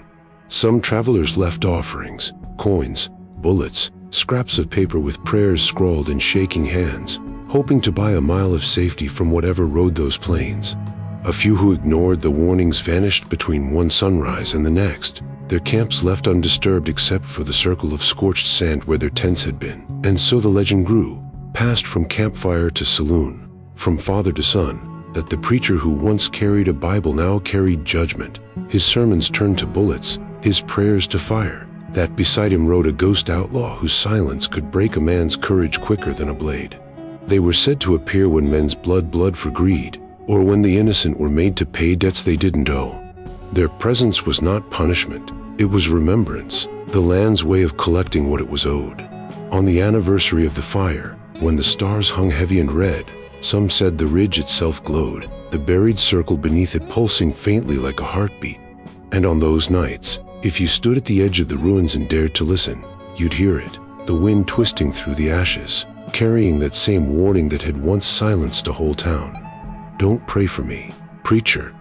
Some travelers left offerings, coins, bullets, scraps of paper with prayers scrawled in shaking hands, hoping to buy a mile of safety from whatever rode those plains. A few who ignored the warnings vanished between one sunrise and the next, their camps left undisturbed except for the circle of scorched sand where their tents had been. And so the legend grew, passed from campfire to saloon, from father to son, that the preacher who once carried a Bible now carried judgment, his sermons turned to bullets, his prayers to fire, that beside him rode a ghost outlaw whose silence could break a man's courage quicker than a blade. They were said to appear when men's blood for greed, or when the innocent were made to pay debts they didn't owe. Their presence was not punishment, it was remembrance, the land's way of collecting what it was owed. On the anniversary of the fire, when the stars hung heavy and red, some said the ridge itself glowed, the buried circle beneath it pulsing faintly like a heartbeat. And on those nights, if you stood at the edge of the ruins and dared to listen, you'd hear it, the wind twisting through the ashes, carrying that same warning that had once silenced a whole town. Don't pray for me, preacher.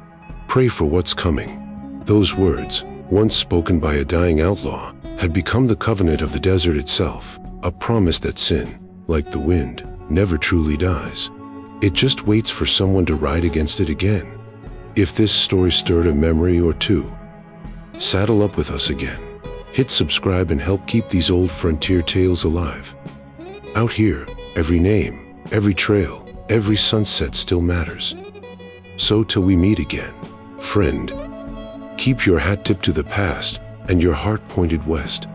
Pray for what's coming. Those words, once spoken by a dying outlaw, had become the covenant of the desert itself, a promise that sin, like the wind, never truly dies. It just waits for someone to ride against it again. If this story stirred a memory or two, saddle up with us again. Hit subscribe and help keep these old frontier tales alive. Out here, every name, every trail, every sunset still matters. So till we meet again, friend, keep your hat tipped to the past and your heart pointed west.